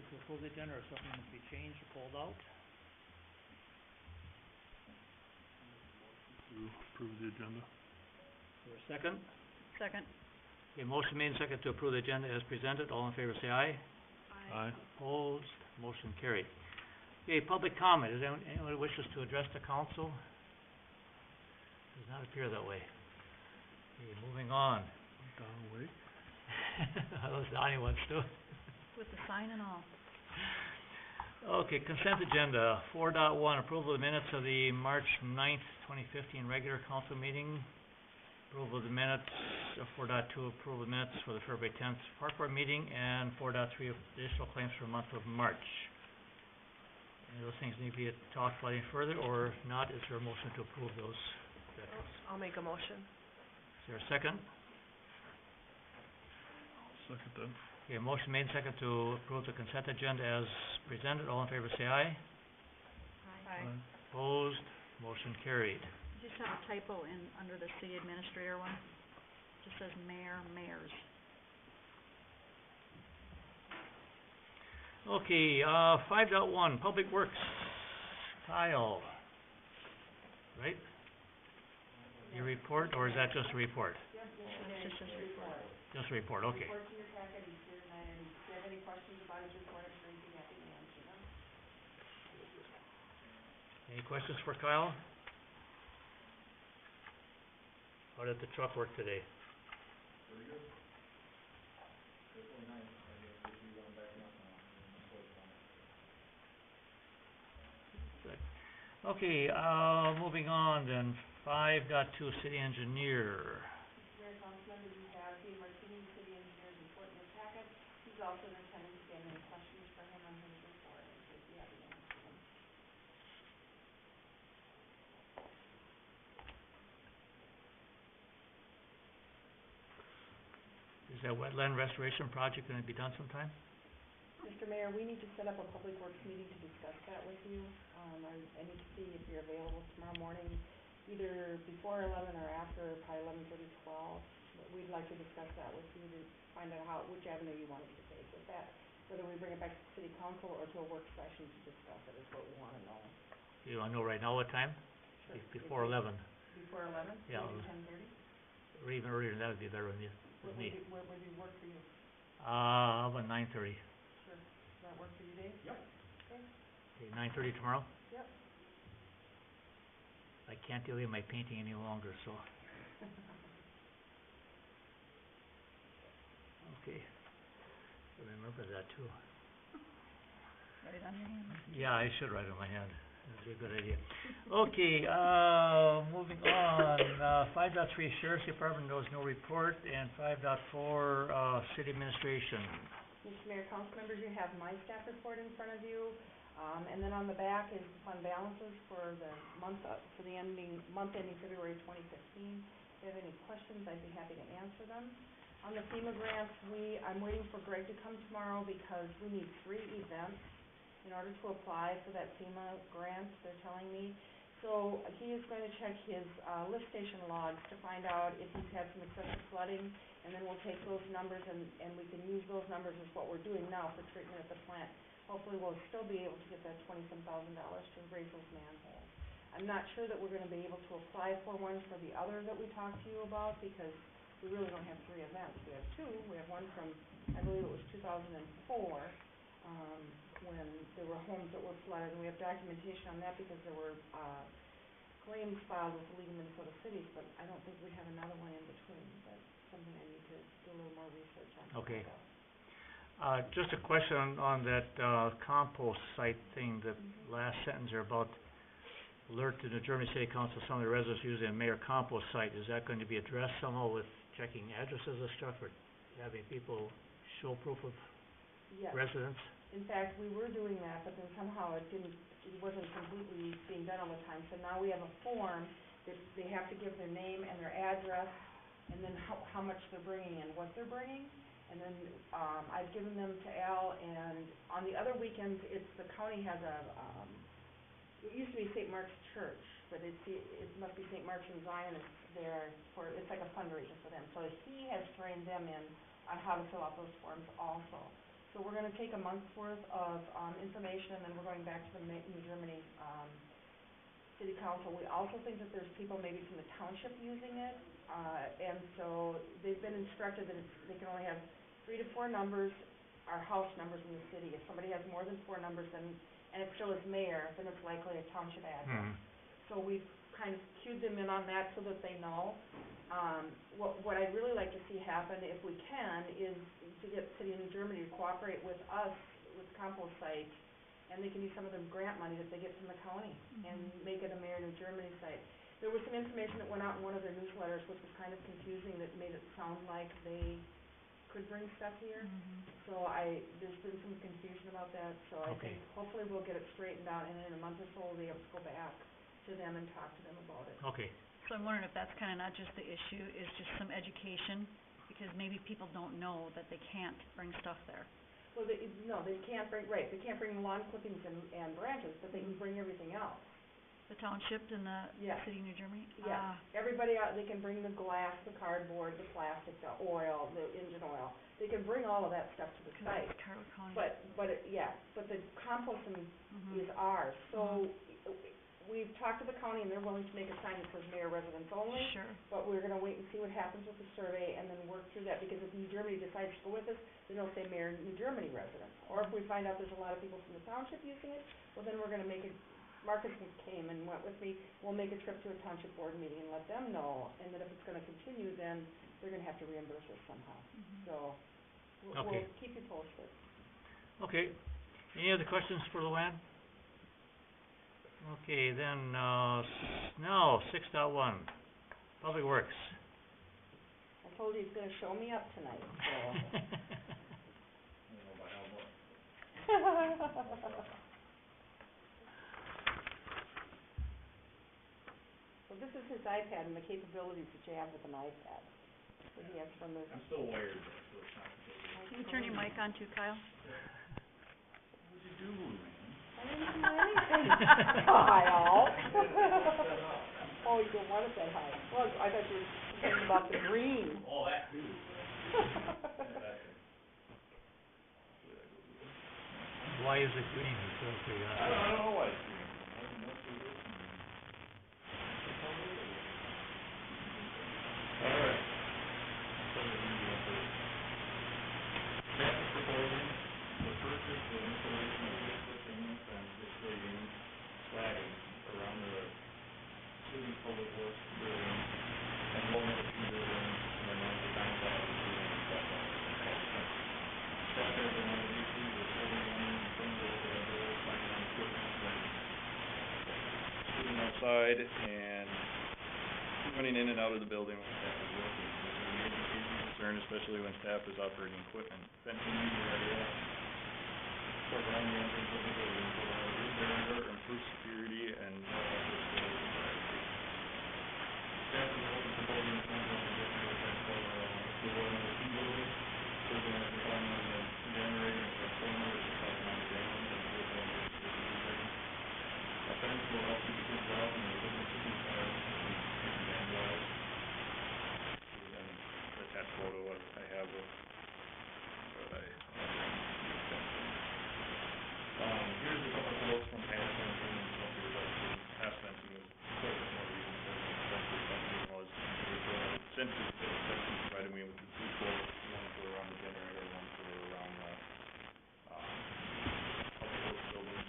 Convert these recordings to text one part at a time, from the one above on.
to approve the agenda, or something must be changed or pulled out? To approve the agenda. Is there a second? Second. Okay, motion made and second to approve the agenda as presented. All in favor say aye. Aye. Opposed, motion carried. Okay, public comment. Is anyone who wishes to address the council? Does not appear that way. Okay, moving on. Down away. Unless Donnie wants to. With the sign and all. Okay, consent agenda. 4.1, approval of the minutes of the March 9th, 2015 regular council meeting. Approval of the minutes. 4.2, approval of the minutes for the February 10th park board meeting. And 4.3, additional claims for the month of March. Any of those things need to be talked about any further, or if not, is there a motion to approve those? I'll make a motion. Is there a second? Second then. Okay, motion made and second to approve the consent agenda as presented. All in favor say aye. Aye. Opposed, motion carried. Just have a typo in, under the city administrator one. Just says mayor, mayors. Okay, 5.1, Public Works, Kyle. Right? Your report, or is that just a report? It's just a report. Just a report, okay. Report's in your packet, he's here tonight, and if you have any questions about his report, I'm sure he'd be happy to answer them. Any questions for Kyle? How did the truck work today? Pretty good. Definitely nice. I guess we'll be going back up now. Good. Okay, moving on then, 5.2, City Engineer. Mr. Mayor, council members, you have the Martini City Engineer's report in your packet. He's also in attendance, if you have any questions for him on his report, I'm sure he'd be happy to answer them. Is that wetland restoration project gonna be done sometime? Mr. Mayor, we need to set up a public works meeting to discuss that with you. I need to see if you're available tomorrow morning, either before 11 or after, probably 11:30, 12. But we'd like to discuss that with you to find out which avenue you want us to take with that. Whether we bring it back to city council or to a work session to discuss it is what we wanna know. You wanna know right now what time? Sure. Before 11, Before 11? Yeah, Maybe 10:30? or even earlier, that would be better with What me. would work for you? How about 9:30? Sure. Does that work for you, Dave? Yep. Okay. Okay, 9:30 tomorrow? Yep. I can't delay my painting any longer, so. Okay. Remember that too. Write it on your hand. Yeah, I should write it on my hand. That'd be a good idea. Okay, moving on, 5.3, Sheriff's Department, there was no report, and 5.4, City Administration. Mr. Mayor, council members, you have my staff report in front of you, and then on the back is fund balances for the for the month ending February 2015. If you have any questions, I'd be happy to answer them. On the FEMA grants, I'm waiting for Greg to come tomorrow because we need 3 events in order to apply for that FEMA grant, they're telling me. So he is going to check his lift station logs to find out if he's had some excessive flooding, and then we'll take those numbers and we can use those numbers as what we're doing now for treatment at the plant. Hopefully we'll still be able to get that $20-some thousand to raise those manholes. I'm not sure that we're going to be able to apply for one for the other that we talked to you about, because we really don't have 3 events. We have 2. We have one from, I believe it was 2004, when there were homes that were flooded, and we have documentation on that because there were claims filed with the League of Minnesota Cities, but I don't think we have another one in between. That's something I need to do a little more research on. Okay. Just a question on that compost site thing, the last sentence there about alert to the German City Council, some of the residents using a mayor compost site. Is that going to be addressed somehow with checking addresses and stuff, or having people show proof of residence? In fact, we were doing that, but then somehow it wasn't completely being done all the time. So now we have a form that they have to give their name and their address, and then how much they're bringing and what they're bringing. And then I've given them to Al, and on the other weekends, the county has it used to be St. Mark's Church, but it must be St. Mark's and Zion. It's like a fundraiser for them. So he has trained them in on how to fill out those forms also. So we're gonna take a month's worth of, information, and then we're going back to the New Germany, city council. We also think that there's people maybe from the township using it, and so they've been instructed that they can only have 3 to 4 numbers, are house numbers in the city. If somebody has more than 4 numbers, then, and it still is mayor, then it's likely a township address. So we've kind of cued them in on that so that they know. What I'd really like to see happen, if we can, is to get the city of New Germany to cooperate with us, with compost site, and they can use some of the grant money that they get from the county and make it a Mayor New Germany site. There was some information that went out in one of their newsletters, which was kind of confusing, that made it sound like they could bring stuff here. So there's been some confusion about that, so I think hopefully we'll get it straightened out, and in a month or so we'll be able to go back to them and talk to them about it. Okay. So I'm wondering if that's kinda not just the issue, is just some education, because maybe people don't know that they can't bring stuff there. Well, they can't bring, they can't bring lawn clippings and branches, but they can bring everything else. The township and the Yes. city of New Germany? Yeah, everybody out, they can bring the glass, the cardboard, the plastic, the oil, the engine oil. They can bring all of that stuff to the site. Carroll County. But the composting is ours. So we've talked to the county, and they're willing to make a sign that says Mayor residents only. Sure. But we're gonna wait and see what happens with the survey and then work through that, because if New Germany decides to go with us, then they'll say Mayor New Germany residents. Or if we find out there's a lot of people from the township using it, well, then we're gonna make it, Marcus came and went with me, we'll make a trip to a township board meeting and let them know, and that if it's gonna continue, then they're gonna have to reimburse us somehow. So, we'll Okay. keep you posted. Okay. Any other questions for Luann? Okay, then, now, 6.1, Public Works. I told you he's gonna show me up tonight, so. I don't know about how much. So this is his iPad and the capabilities that you have with an iPad. So he has from the. I'm still wired, so it's not completely. Can you turn your mic on too, Kyle? What'd you do, man? I didn't do anything, Kyle. Oh, you don't want it that high. Well, I thought you were thinking about the green. Oh, that too. Why is it green? It's so curiosity. I don't know why it's green. Alright. Staff is proposing the purchase and installation of wood and displating slagging around the city public works building and Walnut Tree building and then on the downtown building and stuff like that. Staff has been on the issue with holding on in terms of the door, finding on equipment and sitting outside and running in and out of the building when staff is working. This is a major safety concern, especially when staff is operating equipment. Fencing the area, cover around the entrance of the building, provide a wood barrier, improve security, and help out with the privacy. Staff is also proposing a plan on the generator fence the one in the two building, serving as the time on the generator and transformer, which is causing on the ground and wood barrier. A fence will help keep the kids out and the equipment to be fire and vandalized. And attached photo what I have of what I here's a couple quotes from past fencing and stuff here, but past fencing is quite a bit more reasonable than century fencing was. Century fencing provided me with the two quotes, one for around the generator, one for around the public works building.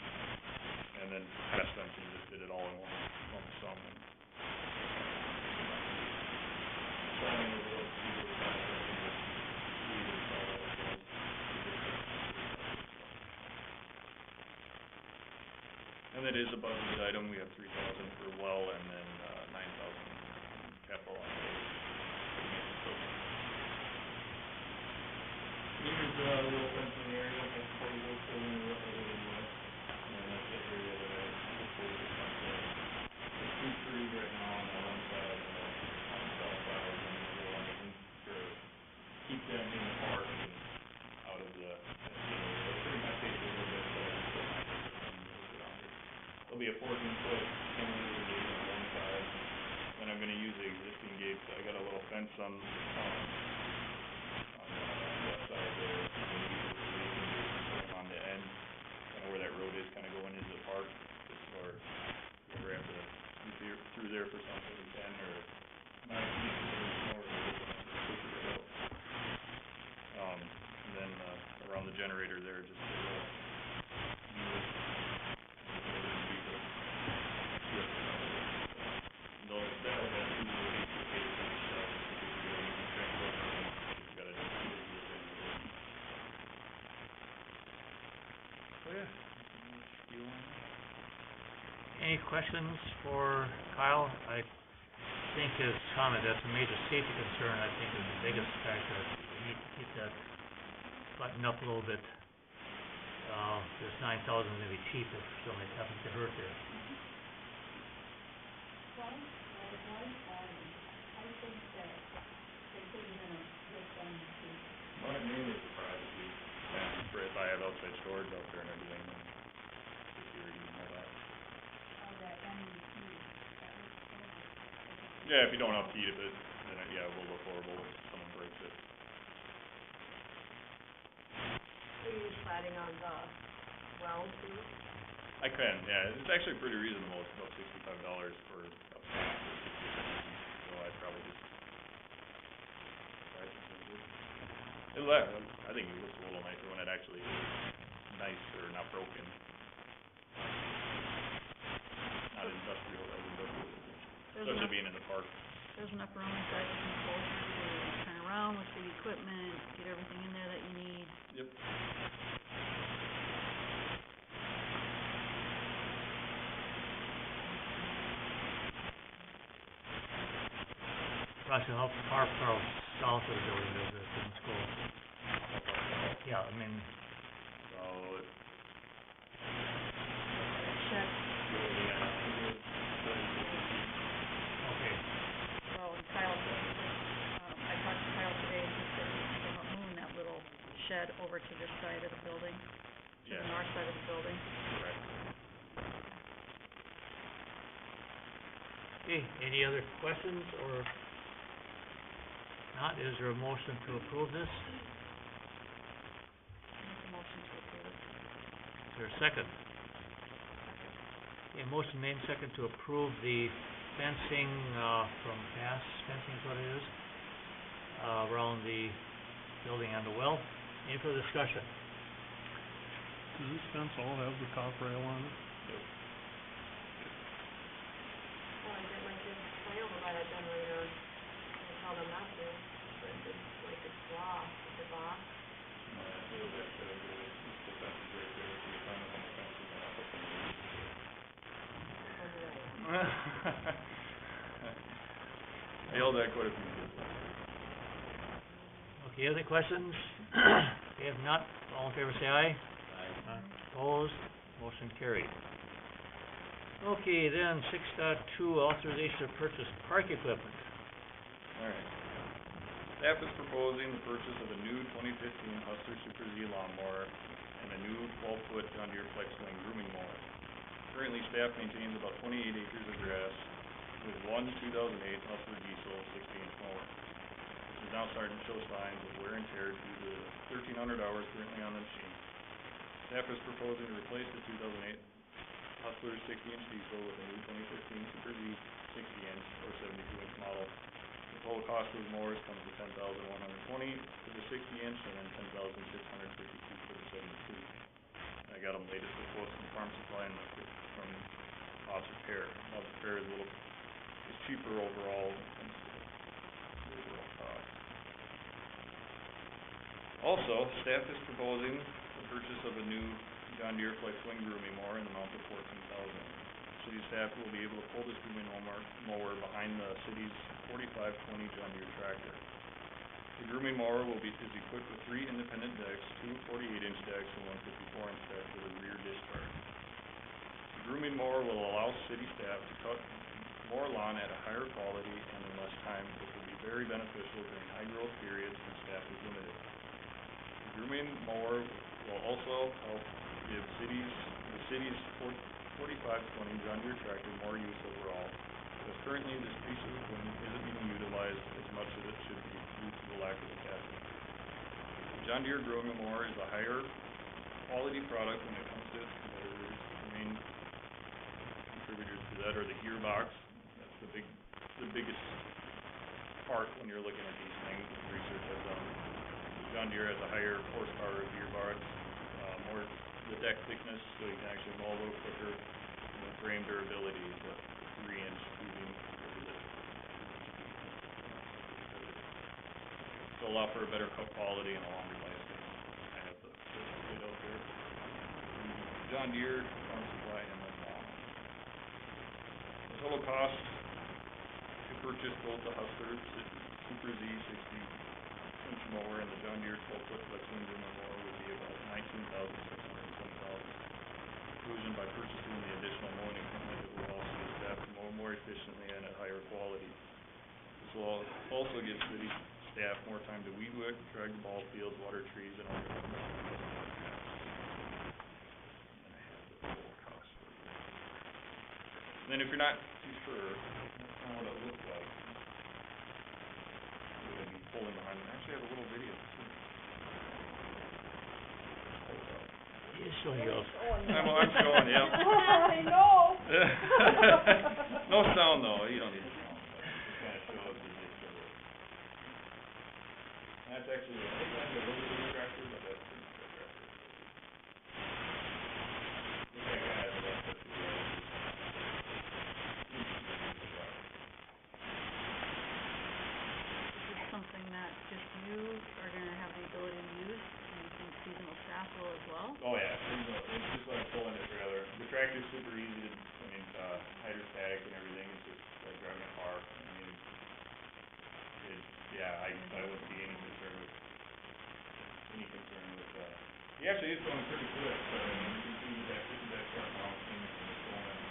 And then past fencing just did it all in one lump sum. And planning was what to do with past fencing, which we installed ourselves. And that is a budgeted item. We have $3,000 for well and then $9,000 capital outlay. Here's a little fencing area, that's part of the building right over the west. And that's the area that I proposed to fence in. There's 2 trees right now on one side and on the south side, and then we'll go underneath to keep them in the park and out of the, pretty much take a little bit, but it's still not just around it. There'll be a 14-foot cantilever gate on one side, then I'm gonna use the existing gate. I got a little fence on the west side there. I'm gonna use the existing gate there for something, 10 or 9 pieces or more, super out. And then, around the generator there, just a little, that would have to be Any questions for Kyle? I think his comment, that's a major safety concern, I think is the biggest factor. We need to keep that buttoned up a little bit. This 9,000 is gonna be cheap if somebody happens to hurt there. Well, it mainly surprises me, if I have outside storage out there and everything, and security and all that. Yeah, if you don't upkeep it, then it will look horrible if someone breaks it. So you're slatting on the well too? I can, yeah, it's actually pretty reasonable, it's about $65 for a plant, so I'd probably just try it. I think it looks a little nicer when it actually is nice or not broken. Not industrial, especially being in the park. There's enough room inside the enclosure to turn around with the equipment, get everything in there that you need. Yep. Russell, how far south of the building is it in school? Yeah, I mean, So it, Shed. okay, Well, and Kyle said, I talked to Kyle today and he said he's thinking about moving that little shed over to this side of the building, to the north side of the building. correct. okay, any other questions or not, is there a motion to approve this? Make a motion to approve it. Is there a second? Okay, motion made second to approve the fencing, from past fencing is what it is, around the building and the well. Any further discussion? Does this fence all have the top rail on it? Well, I did like this way over by that generator, I tell them not to, but it's like it's block, it's a box. I yelled at quite a few kids. Okay, other questions? Okay, if not, all in favor say aye. Aye. Opposed, motion carried. Okay, then 6.2, authorization to purchase park equipment. Alright. Staff is proposing the purchase of a new 2015 Hustler Super Z lawnmower and a new 12-foot John Deere Flex Swing grooming mower. Currently, staff maintains about 28 acres of grass with one 2008 Hustler diesel 60-inch mower, which is now starting to show signs of wear and tear due to the 1,300 hours currently on the machine. Staff is proposing to replace the 2008 Hustler 60-inch diesel with a new 2015 Super Z 60-inch or 72-inch model. The total cost of the mowers comes to $10,120 for the 60-inch and then $10,652 for the 72. I got them latest quotes from Farm Supply and from Bob's Repair. Bob's Repair is is cheaper overall when it comes to the overall cost. Also, staff is proposing the purchase of a new John Deere Flex Swing grooming mower in the amount of $14,000. City staff will be able to pull this grooming mower behind the city's 4520 John Deere tractor. The grooming mower is equipped with 3 independent decks, 2 48-inch decks, and 1 54-inch deck with a rear discharge. The grooming mower will allow city staff to cut more lawn at a higher quality and in less time, which will be very beneficial during high growth periods when staff is limited. The grooming mower will also help give the city's 4520 John Deere tractor more use overall, because currently this piece of equipment isn't being utilized as much as it should be due to the lack of attachment. The John Deere grooming mower is a higher quality product when it comes to its competitors. The main contributors to that are the gearbox, the biggest part when you're looking at these things, research I've done. John Deere has a higher horsepower gearbox, more the deck thickness, so you can actually mow a little quicker. And the frame durability is a 3-inch tubing. So allow for a better cut quality and a longer lifespan. I have the kit out there. John Deere, Farm Supply, and then the total cost to purchase both the Hustler Super Z 60-inch mower and the John Deere 12-foot flex engine mower would be about $19,620. Inclusion by purchasing the additional mowing equipment, it will also get staff to mow more efficiently and at higher quality. This will also give city staff more time to weed whack, drag the ball fields, water trees, and other equipment. And then if you're not too sure, that's kind of what it looks like. We're going to be pulling behind it. Actually, I have a little video too. Hold up. You're showing yours. I'm showing, yeah. I know. No sound though, you don't need sound, but it kind of shows the gist of it. That's actually, I think that's a little bit attractive, but that's pretty much attractive. Look at that guy at the left of the Is this something that just you are gonna have the ability to use, and you think seasonal staff will as well? Oh yeah, it's just like pulling a trailer. The tractor's super easy to, hydrostatic and everything, it's just like driving a car. I mean, I wouldn't see any concern with, he actually is going pretty quick, but I mean, you can see that this is that sharp bouncing and it's going,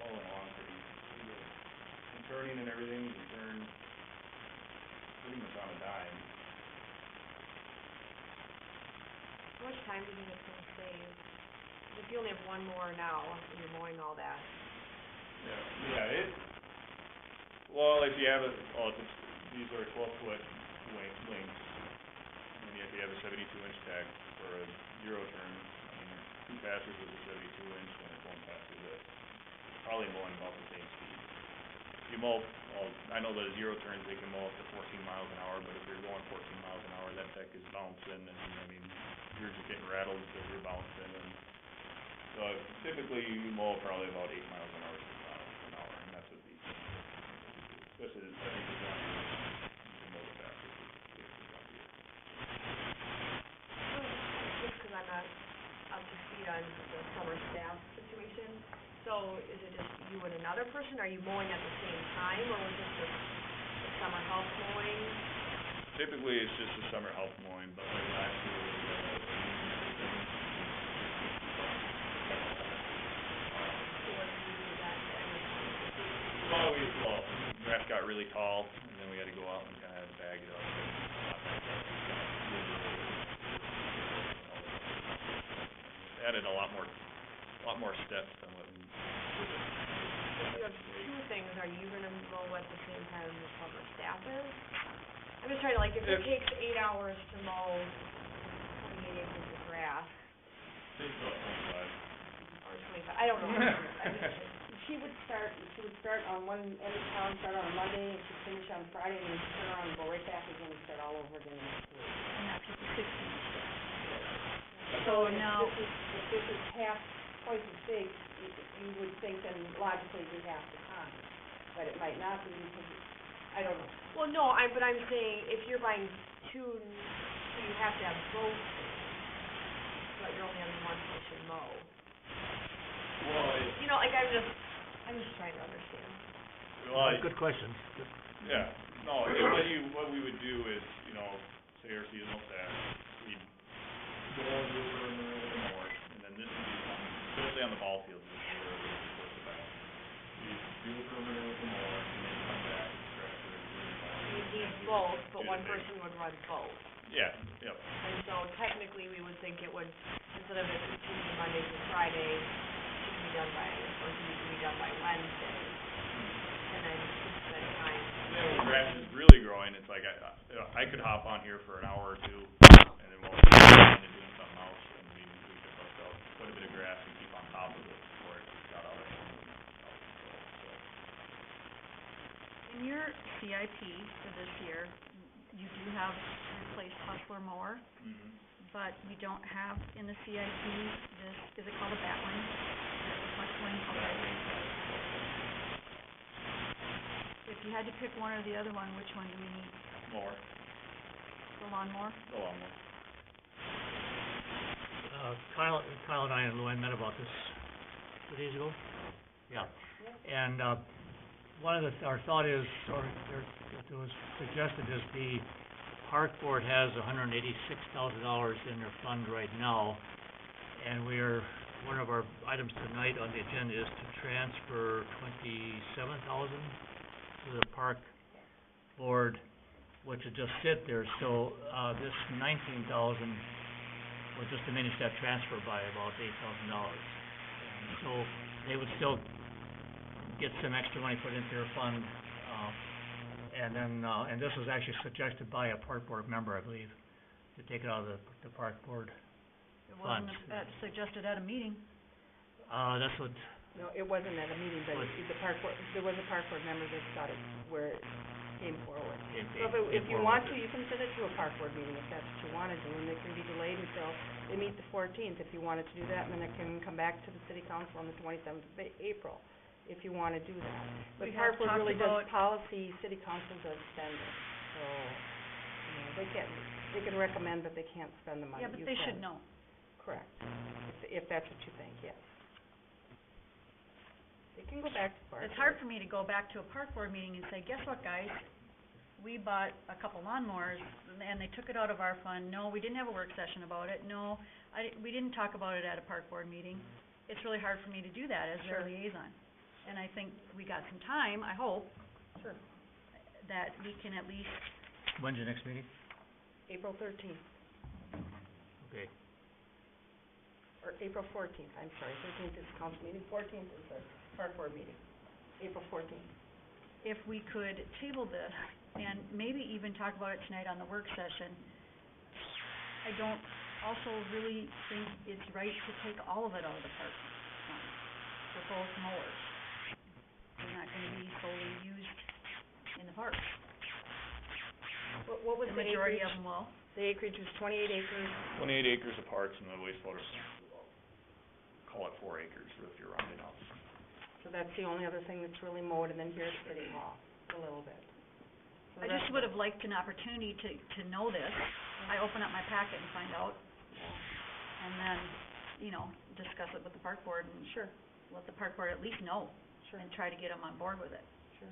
following along pretty good. And turning and everything, you can turn pretty much on a dime. How much time do you think it's gonna save? If you only have one more now, and you're mowing all that. Well, if you have these are 12-foot lengths, and if you have a 72-inch tag for a zero turn, I mean, 2 passes with a 72-inch and it's 1 pass with this, probably mowing about the same speed. You mow, I know that a zero turns they can mow up to 14 miles an hour, but if you're going 14 miles an hour, that deck is bouncing, and I mean, you're just getting rattled because you're bouncing, and so typically you mow probably about 8 miles an hour, 6 miles an hour, and that's what these things do. Especially I think the John Deere, you can mow the fastest with the John Deere. Just because I'm not up to speed on the summer staff situation, so is it just you and another person? Are you mowing at the same time, or was it just the summer help mowing? Typically it's just the summer help mowing, but like last year we grass got really tall, and then we had to go out and kind of had to bag it up. Added a lot more steps than what we did. You have 2 things. Are you gonna mow at the same time the summer staff is? I'm just trying to, like, if it takes 8 hours to mow 28 acres of grass, It's about 25. or 25, I don't know. She would start on one end of town, start on a Monday, and she'd finish on Friday, and then she'd turn around and go right back again and start all over again next week. And that's with the 16-inch deck. So now- if this is twice as big, you would think then logically we have the time, but it might not be because, I don't know. Well, no, but I'm saying, if you're buying 2, so you have to have both things, but you're only having one person mow. Well, You know, like, I'm just trying to understand. Good question. Yeah, no, what we would do is, say our seasonal staff, we'd go over the perimeter with the mower, and then this would be something, especially on the ball fields, this is where it was supposed to be. You do the perimeter with the mower, and then come back with the tractor, and bring it back. You need both, but one person would run both. Yeah, yep. And so technically, we would think it would, instead of it continuing Monday through Friday, it can be done by Wednesday. And then spend time. Then when grass is really growing, it's like, I could hop on here for an hour or 2, and then while we're doing something else, and we could bust out quite a bit of grass and keep on top of it before it got out of hand. your CIP for this year, you do have replaced hustler mower, but you don't have in the CIP this, is it called a batwing? The flex wing, okay. If you had to pick one or the other one, which one do you need? More, The lawnmower? the lawnmower. Kyle and I and Luann met about this 2 days ago. Yeah. And, one of our thought is, or it was suggested is the park board has $186,000 in their fund right now. And one of our items tonight on the agenda is to transfer $27,000 to the park board, which would just sit there. So, this $19,000 would just diminish that transfer by about $8,000. And so they would still get some extra money put into their fund, and then, and this was actually suggested by a park board member, I believe, to take it out of the park board. It wasn't suggested at a meeting. That's what, No, it wasn't at a meeting, but Was- the park board, there was a park board member that thought it, where it came forward. it So if you forward want with to, it. you can send it to a park board meeting if that's what you wanna do, and it can be delayed until they meet the 14th if you wanted to do that, and then it can come back to the city council on the 27th of April, if you wanna do that. But We park have board talked really does about- policy, city council does spend it, so, you know, they can recommend, but they can't spend the money. Yeah, but You they should can. know. Correct, if that's what you think, yes. They can go back to park It's board. hard for me to go back to a park board meeting and say, guess what, guys? We bought a couple lawnmowers, and they took it out of our fund. No, we didn't have a work session about it. No, we didn't talk about it at a park board meeting. It's really hard for me to do that as their Sure. liaison. And I think we got some time, I hope, Sure. that we can at least, When's your next meeting? April 13th, Okay. or April 14th, I'm sorry, 13th is council meeting, 14th is the park board meeting, April 14th. if we could table this and maybe even talk about it tonight on the work session. I don't also really think it's right to take all of it out of the park fund for both mowers. They're not gonna be solely used in the park. What was The the majority of acreage? them will. The acreage was 28 acres, 28 acres of parks and the wastewater plant, call it 4 acres if you're rounding off. so that's the only other thing that's really mowed, and then here's City Hall, a little bit. So I that's just would have liked an opportunity to know this. I open up my packet and find out, and then, you know, discuss it with the park board and Sure, let the park board at least know sure, and try to get them on board with it. sure.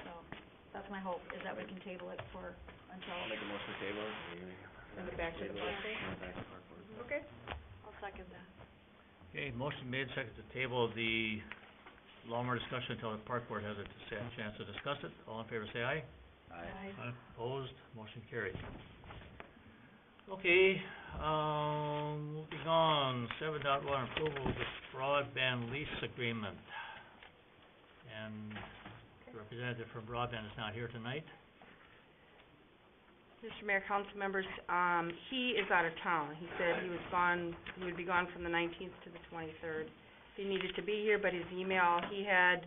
So, that's my hope, is that we can table it for, until, Make a motion to table it. Send it back to the park board? Send it back to park board. Okay. I'll second that. Okay, motion made, second to table the lawnmower discussion until the park board has a chance to discuss it. All in favor, say aye. Aye. Opposed, motion carried. Okay, moving on, 7.1, approval of the broadband lease agreement. And the representative from broadband is not here tonight. Mr. Mayor, council members, he is out of town. He said he would be gone from the 19th to the 23rd. He needed to be here, but his email, he had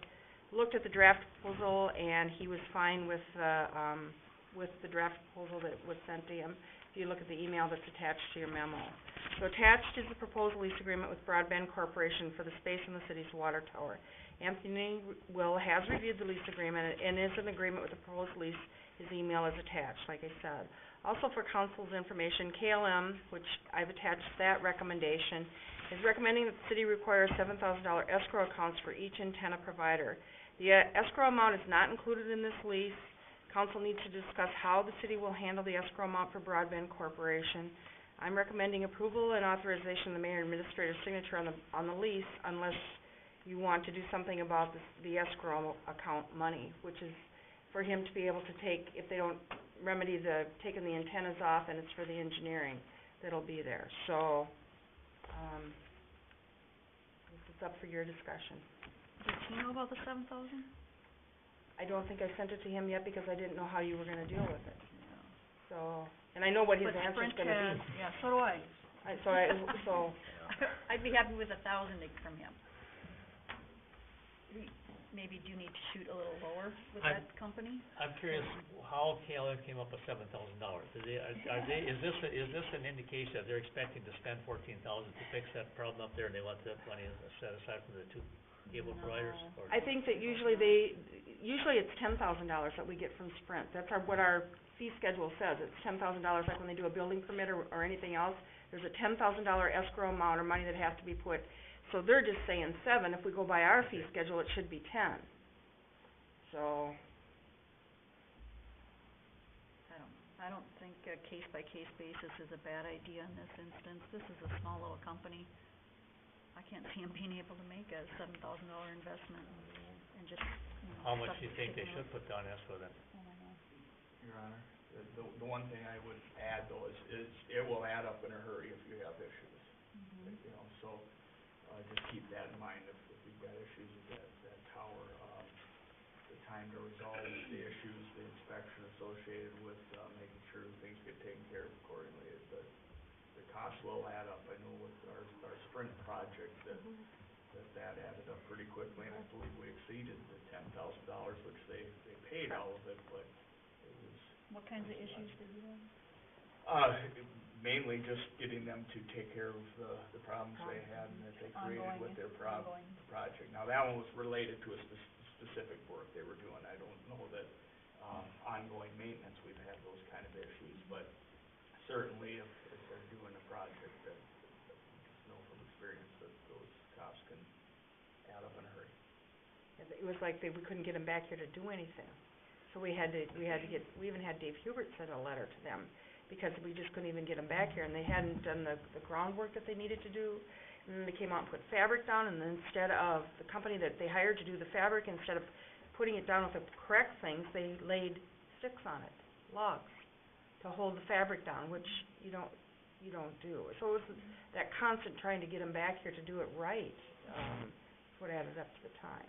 looked at the draft proposal, and he was fine with the draft proposal that was sent to him. If you look at the email that's attached to your memo. So attached is the proposed lease agreement with Broadband Corporation for the space in the city's water tower. Anthony has reviewed the lease agreement and is in agreement with the proposed lease. His email is attached, like I said. Also for council's information, KLM, which I've attached that recommendation, is recommending that the city require $7,000 escrow accounts for each antenna provider. The escrow amount is not included in this lease. Council needs to discuss how the city will handle the escrow amount for Broadband Corporation. I'm recommending approval and authorization of the mayor and administrator's signature on the lease unless you want to do something about the escrow account money, which is for him to be able to take, if they don't remedy taking the antennas off, and it's for the engineering that'll be there. So, this is up for your discussion. does he know about the 7,000? I don't think I sent it to him yet because I didn't know how you were gonna deal with it. So, and I know what his But answer's Sprint gonna has, be. yeah, so do I. So, I'd be happy with 1,000 from him. we maybe do need to shoot a little lower with I- that company. I'm curious how KLM came up with $7,000. Is this an indication that they're expecting to spend $14,000 to fix that problem up there, and they want that money set aside from the two cable providers? No. Or- I think that usually it's $10,000 that we get from Sprint. That's what our fee schedule says. It's $10,000, like when they do a building permit or anything else. There's a $10,000 escrow amount of money that has to be put. So they're just saying 7. If we go by our fee schedule, it should be 10. So, I don't think a case-by-case basis is a bad idea in this instance. This is a small little company. I can't see them being able to make a $7,000 investment and just, How much do you suffer think they taking should put down escrow then? I don't know. Your Honor, the one thing I would add though is it will add up in a hurry if you have issues. Mhm. You know, so, just keep that in mind if you've got issues with that tower. The time to resolve the issues, the inspection associated with, making sure things get taken care of accordingly, the cost will add up. I know with our Sprint project that added up pretty quickly, and I believe we exceeded the $10,000, which they paid all of it, but it was. What kinds of issues did you have? Mainly just getting them to take care of the problems they had and that they created with their Ongoing. project. Now, that one was related to a specific work they were doing. I don't know that, ongoing maintenance, we've had those kind of issues, but certainly if they're doing a project that, just know from experience that those costs can add up in a hurry. it was like we couldn't get them back here to do anything. So we even had Dave Hubert send a letter to them, because we just couldn't even get them back here, and they hadn't done the groundwork that they needed to do. And then they came out and put fabric down, and then instead of the company that they hired to do the fabric, instead of putting it down with the correct things, they laid sticks on it, logs, to hold the fabric down, which you don't do. So it was that constant trying to get them back here to do it right, is what added up to the time.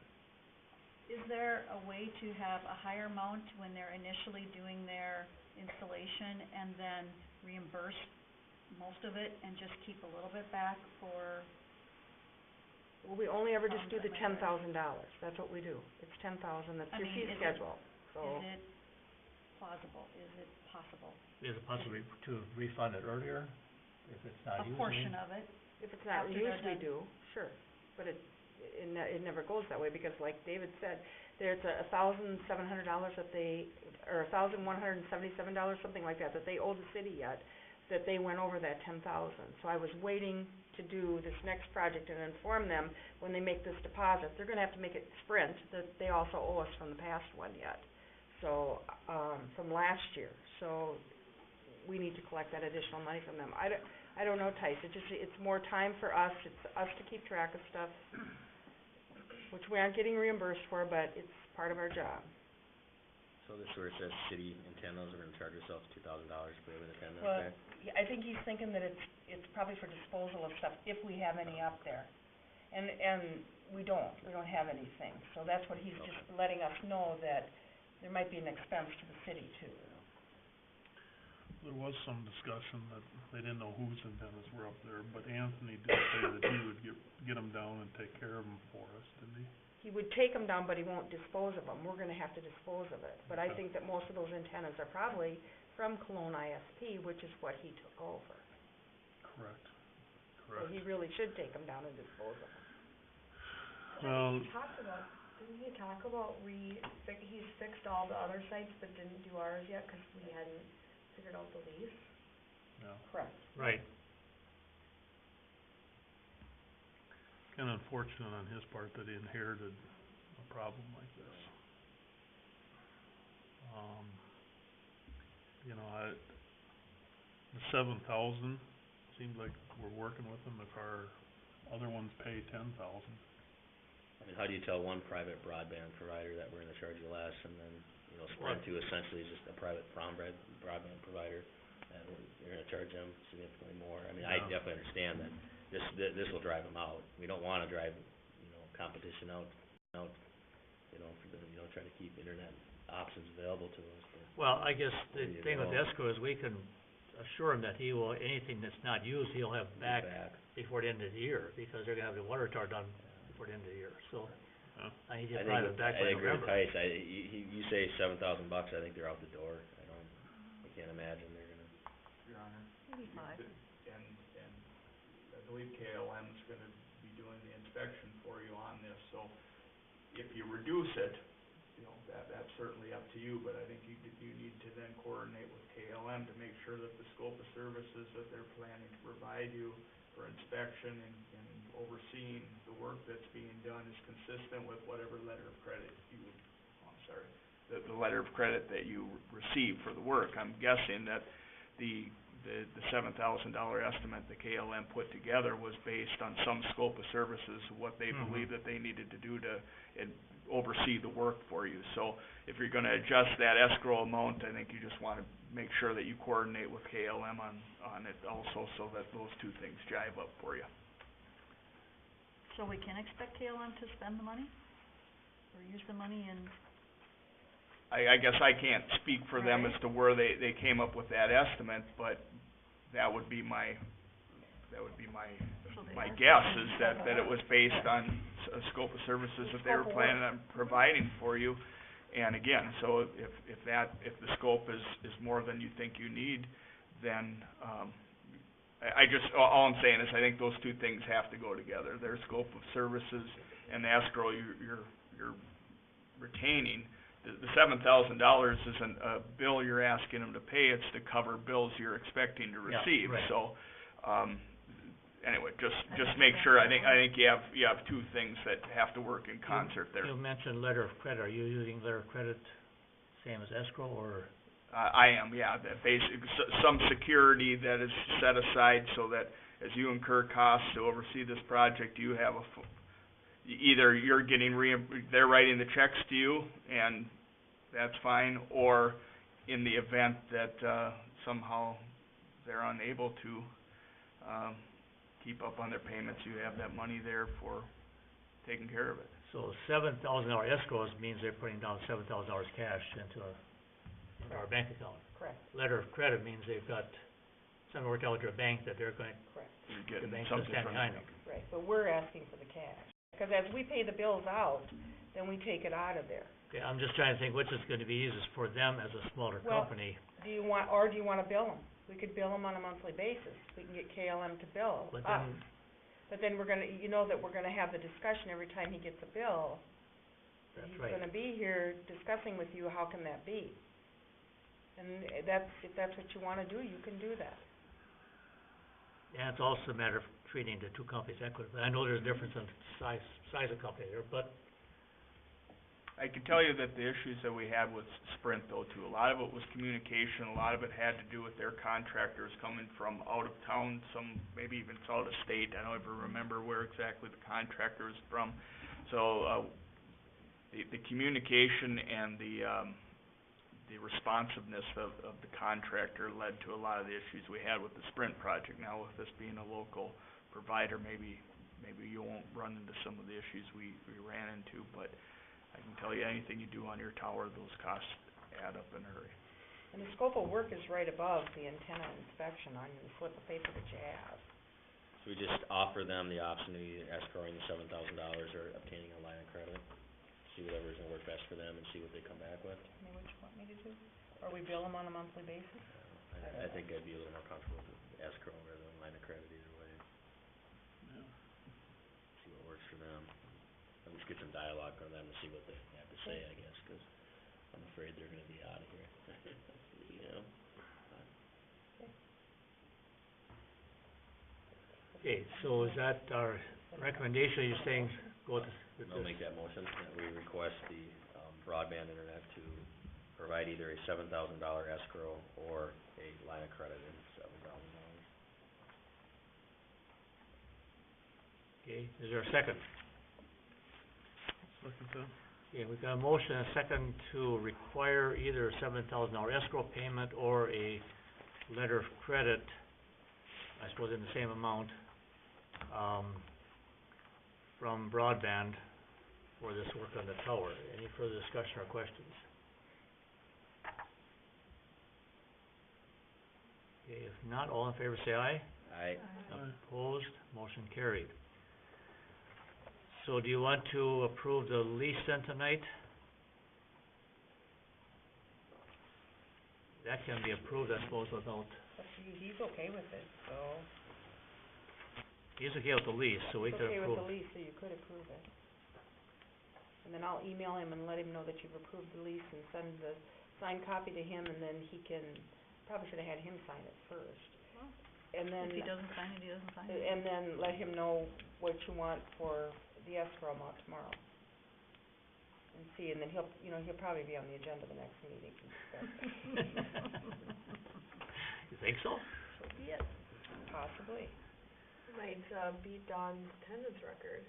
Is there a way to have a higher amount when they're initially doing their installation and then reimburse most of it and just keep a little bit back for? Well, we only ever just do the Sounds $10,000, that's what we do. It's 10,000, that's I your mean, fee is it- schedule, so. Is it plausible? Is it possible? Is it possible to refund it earlier if it's not A used? portion of it. If it's not After they're used, we done. do, sure, but it never goes that way, because like David said, there's $1,700 that they, or $1,177, something like that they owe the city yet, that they went over that 10,000. So I was waiting to do this next project and inform them when they make this deposit, they're gonna have to make it Sprint, that they also owe us from the past one yet. So, from last year, so we need to collect that additional money from them. I don't know, Tice, it's more time for us, it's us to keep track of stuff, which we aren't getting reimbursed for, but it's part of our job. So this where it says city antennas, we're gonna charge ourselves $2,000 for every antenna Well, up there? yeah, I think he's thinking that it's probably for disposal of stuff, if we have any up there. And we don't have anything, so that's what he's just letting us know, that there might be an expense to the city too. There was some discussion that they didn't know whose antennas were up there, but Anthony did say that he would get them down and take care of them for us, didn't he? He would take them down, but he won't dispose of them. We're gonna have to dispose of it. But I think that most of those antennas are probably from Cologne ISP, which is what he took over. Correct. So he really should take them down and dispose of them. Well, He talked about, didn't he talk about he's fixed all the other sites but didn't do ours yet 'cause we hadn't figured out the lease? yeah, Correct. Right. kinda unfortunate on his part that he inherited a problem like this. The 7,000, seems like we're working with them if our other ones pay 10,000. I mean, how do you tell one private broadband provider that we're gonna charge you less, and then, Sprint who essentially is just a private broadband provider, and you're gonna charge them significantly more? I mean, I Yeah. definitely understand that this will drive them out. We don't wanna drive, competition out, try to keep internet options available to us, but. Well, I guess the There you thing with go. escrow is we can assure him that anything that's not used, he'll have back before the end of the year, because they're gonna have the water tower done before the end of the year, so. I need I to think, probably back by I agree with November. Tice, you say $7,000, I think they're out the door. I can't imagine they're gonna. Your Honor. Maybe five. And I believe KLM's gonna be doing the inspection for you on this, so if you reduce it, you know, that's certainly up to you, but I think you need to then coordinate with KLM to make sure that the scope of services that they're planning to provide you for inspection and overseeing the work that's being done is consistent with whatever letter of credit the letter of credit that you receive for the work. I'm guessing that the $7,000 estimate the KLM put together was based on some scope of services, what they believe that they needed to do to oversee the work for you. So if you're gonna adjust that escrow amount, I think you just wanna make sure that you coordinate with KLM on it also, so that those two things jive up for you. So we can expect KLM to spend the money? Or use the money in, I guess I can't speak for them as Right. to where they came up with that estimate, but that would be my so they my are guess spending is that it was based on a scope of services that they were planning on providing for you. And again, so if the scope is more than you think you need, then, all I'm saying is I think those two things have to go together. Their scope of services and the escrow you're retaining. The $7,000 isn't a bill you're asking them to pay, it's to cover bills you're expecting to Yeah, receive. right. So, anyway, just make sure, I think you have two things that have to work in concert there. You mentioned letter of credit, are you using letter of credit same as escrow, or? I am, yeah, that some security that is set aside so that as you incur costs to oversee this project, you have either you're getting they're writing the checks to you, and that's fine, or in the event that, somehow they're unable to, keep up on their payments, you have that money there for taking care of it. So $7,000 escrow means they're putting down $7,000 cash into our bank account. Correct, Letter of credit means they've got something worked out to a bank that they're going, correct, You're the getting bank's gonna something stand from behind the them. bank. right, but we're asking for the cash. Because as we pay the bills out, then we take it out of there. Okay, I'm just trying to think which is gonna be easiest for them as a smaller Well- company, Do you wanna bill them? We could bill them on a monthly basis. We can get KLM to bill but us. then, But then we're gonna, that we're gonna have the discussion every time he gets a bill. that's He's right. gonna be here discussing with you, how can that be? And if that's what you wanna do, you can do that. And it's also a matter of treating the two companies equitably. I know there's a difference in size of company there, but I can tell you that the issues that we had with Sprint though too, a lot of it was communication, a lot of it had to do with their contractors coming from out of town, some maybe even out of state, I don't even remember where exactly the contractor was from. So, the communication and the responsiveness of the contractor led to a lot of the issues we had with the Sprint project. Now with this being a local provider, maybe you won't run into some of the issues we ran into, but I can tell you, anything you do on your tower, those costs add up in a hurry. And the scope of work is right above the antenna inspection on the slip of paper that you have. So we just offer them the option of either escrowing the $7,000 or obtaining a line of credit, see whatever's gonna work best for them and see what they come back with. Tell me what you want me to do? Or we bill them on a monthly basis? I think I'd be a little more comfortable with escrow rather than line of credit either way, see what works for them. At least get some dialogue from them to see what they have to say, I guess, 'cause I'm afraid they're gonna be out of here, you know? okay, so is that our recommendation? You're saying go with this? I'll make that motion, that we request the, broadband internet to provide either a $7,000 escrow or a line of credit in $7,000. Okay, is there a second? Second that. Okay, we've got a motion and a second to require either a $7,000 escrow payment or a letter of credit, I suppose in the same amount, from broadband for this work on the tower. Any further discussion or questions? Okay, if not, all in favor say aye. Aye. Aye. Opposed, motion carried. So do you want to approve the lease then tonight? That can be approved, I suppose, without, He's okay with it, so. he's okay with the lease, so we could He's okay with approve. the lease, so you could approve it. And then I'll email him and let him know that you've approved the lease and send the signed copy to him, and then he can, probably should have had him sign it first. Well, And then, if he doesn't sign it, he doesn't sign it. and then let him know what you want for the escrow amount tomorrow. And see, and then he'll probably be on the agenda the next meeting to discuss that. You think so? So be it. Possibly. Might, beat Don's attendance record.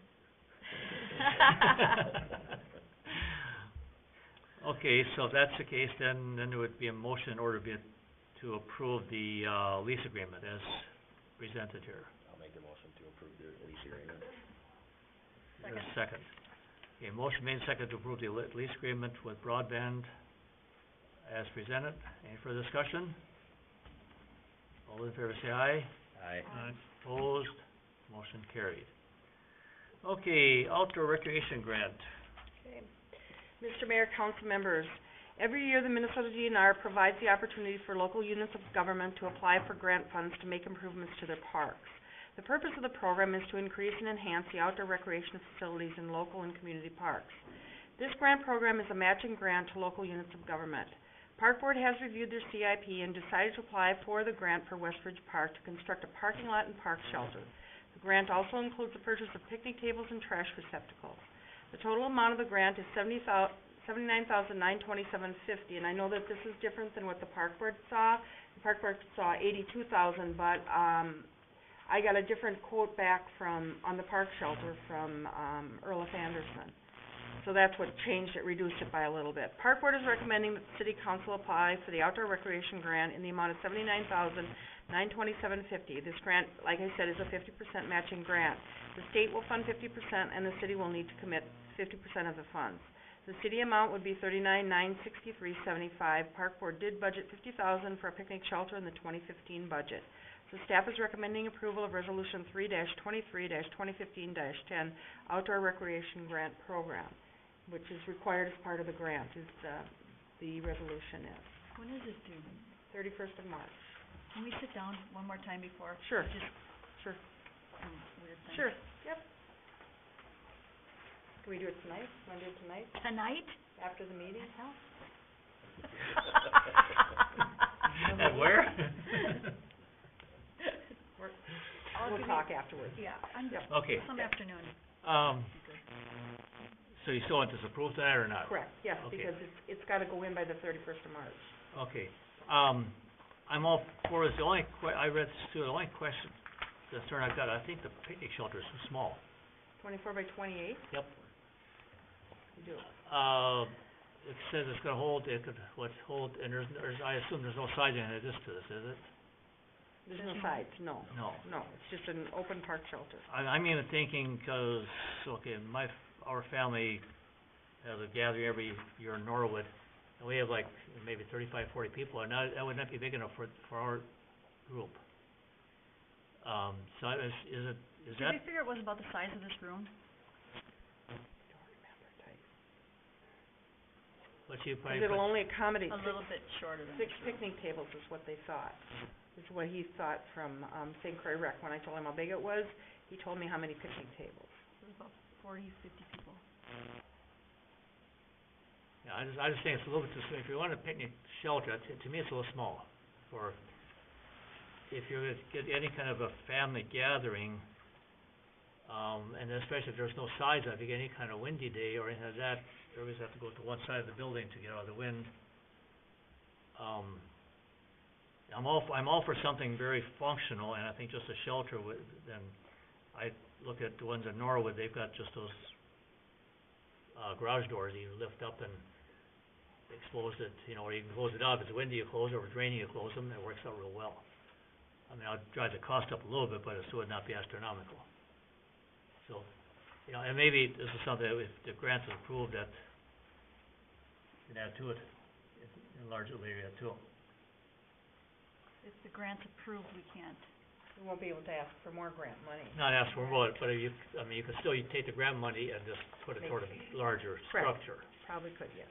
Okay, so if that's the case, then there would be a motion in order to approve the, lease agreement as presented here. I'll make the motion to approve the lease agreement. Is there a second? Okay, motion made and seconded to approve the lease agreement with broadband as presented. Any further discussion? All in favor say aye. Aye. Opposed? Motion carried. Okay, outdoor recreation grant. Okay. Mr. Mayor, council members, every year the Minnesota DNR provides the opportunity for local units of government to apply for grant funds to make improvements to their parks. The purpose of the program is to increase and enhance the outdoor recreation facilities in local and community parks. This grant program is a matching grant to local units of government. Park Board has reviewed their CIP and decided to apply for the grant for Westridge Park to construct a parking lot and park shelter. The grant also includes the purchase of picnic tables and trash receptacles. The total amount of the grant is $79,927.50, and I know that this is different than what the Park Board saw. The Park Board saw $82,000, but I got a different quote back on the park shelter from Earl F. Anderson. So that's what changed it, reduced it by a little bit. Park Board is recommending that the City Council apply for the outdoor recreation grant in the amount of $79,927.50. This grant, like I said, is a 50% matching grant. The state will fund 50% and the city will need to commit 50% of the funds. The city amount would be $39,963.75. Park Board did budget $50,000 for a picnic shelter in the 2015 budget. So staff is recommending approval of Resolution 3-23-2015-10 Outdoor Recreation Grant Program, which is required as part of the grant, the resolution is. When is this due? 31st of March. Can we sit down one more time before? Sure. Just Sure. some weird thing. Sure, yep. Can we do it tonight? Want to do it tonight, Tonight? after the meeting? Hell. At where? We'll talk afterwards. Yeah, I'm, Okay, some afternoon. so you still want this approved tonight or not? Correct, yes, Okay. because it's gotta go in by the 31st of March. Okay, I'm all for this, I read through, the only question, concern I've got, I think the picnic shelter is too small. 24 by 28? Yep. You do. It says it's gonna hold, and I assume there's no siding in this to this, is it? There's no sides, no. No. No, it's just an open park shelter. I'm even thinking, 'cause, okay, our family has a gathering every year in Norwood, and we have like maybe 35, 40 people, and that would not be big enough for our group. So is Did that, we figure it was about the size of this room? Don't remember, type. what you Because probably it'll put, only accommodate A little bit shorter than six this room. picnic tables is what they thought. Is what he thought from, St. Croix Rec. When I told him how big it was, he told me how many picnic tables. It was about 40, 50 people. yeah, I just think it's a little bit too small. If you want a picnic shelter, to me it's a little small for, if you're gonna get any kind of a family gathering, and especially if there's no sides, if you get any kind of windy day or anything like that, you always have to go to one side of the building to get out of the wind. I'm all for something very functional, and I think just a shelter would, then, I look at the ones in Norwood, they've got just those, garage doors that you lift up and expose it, or you can close it up. If it's windy, you close it, or if it's raining, you close them, it works out real well. I mean, I'll drive the cost up a little bit, but it still would not be astronomical. So, and maybe this is something that if the grant is approved, that you can add to it, enlarge the area too. If the grant's approved, we can't We won't be able to ask for more grant money. not ask for more, but you, I mean, you could still, you take the grant money and just put it toward a larger Correct. structure. Probably could, yes.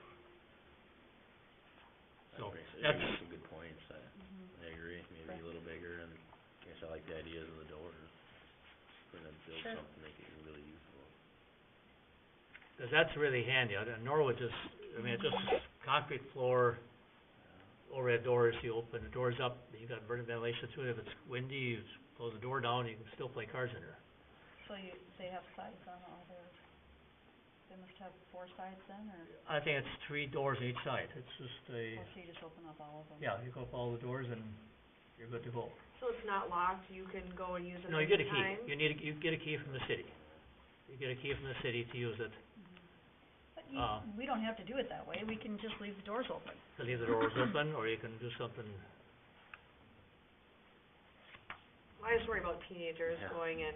So, You that's, make some good points, I agree, maybe a little bigger, and I guess I like the ideas of the doors. For them to build Sure. something, make it really useful. 'cause that's really handy, Norwood just, I mean, it's just concrete floor, overhead doors, you open the doors up, you got ventilation through it, if it's windy, you close the door down, you can still play cards in there. So they have sides on all theirs? They must have 4 sides then, or, I think it's 3 doors on each side, it's just a, so you just open up all of them? yeah, you go up all the doors and you're good to go. So it's not locked, you can go and use them No, you get a anytime? key, you get a key from the city. You get a key from the city to use it, But we Uh, don't have to do it that way, we can just leave the doors open. to leave the doors open, or you can do something, I just worry about teenagers Yeah. going and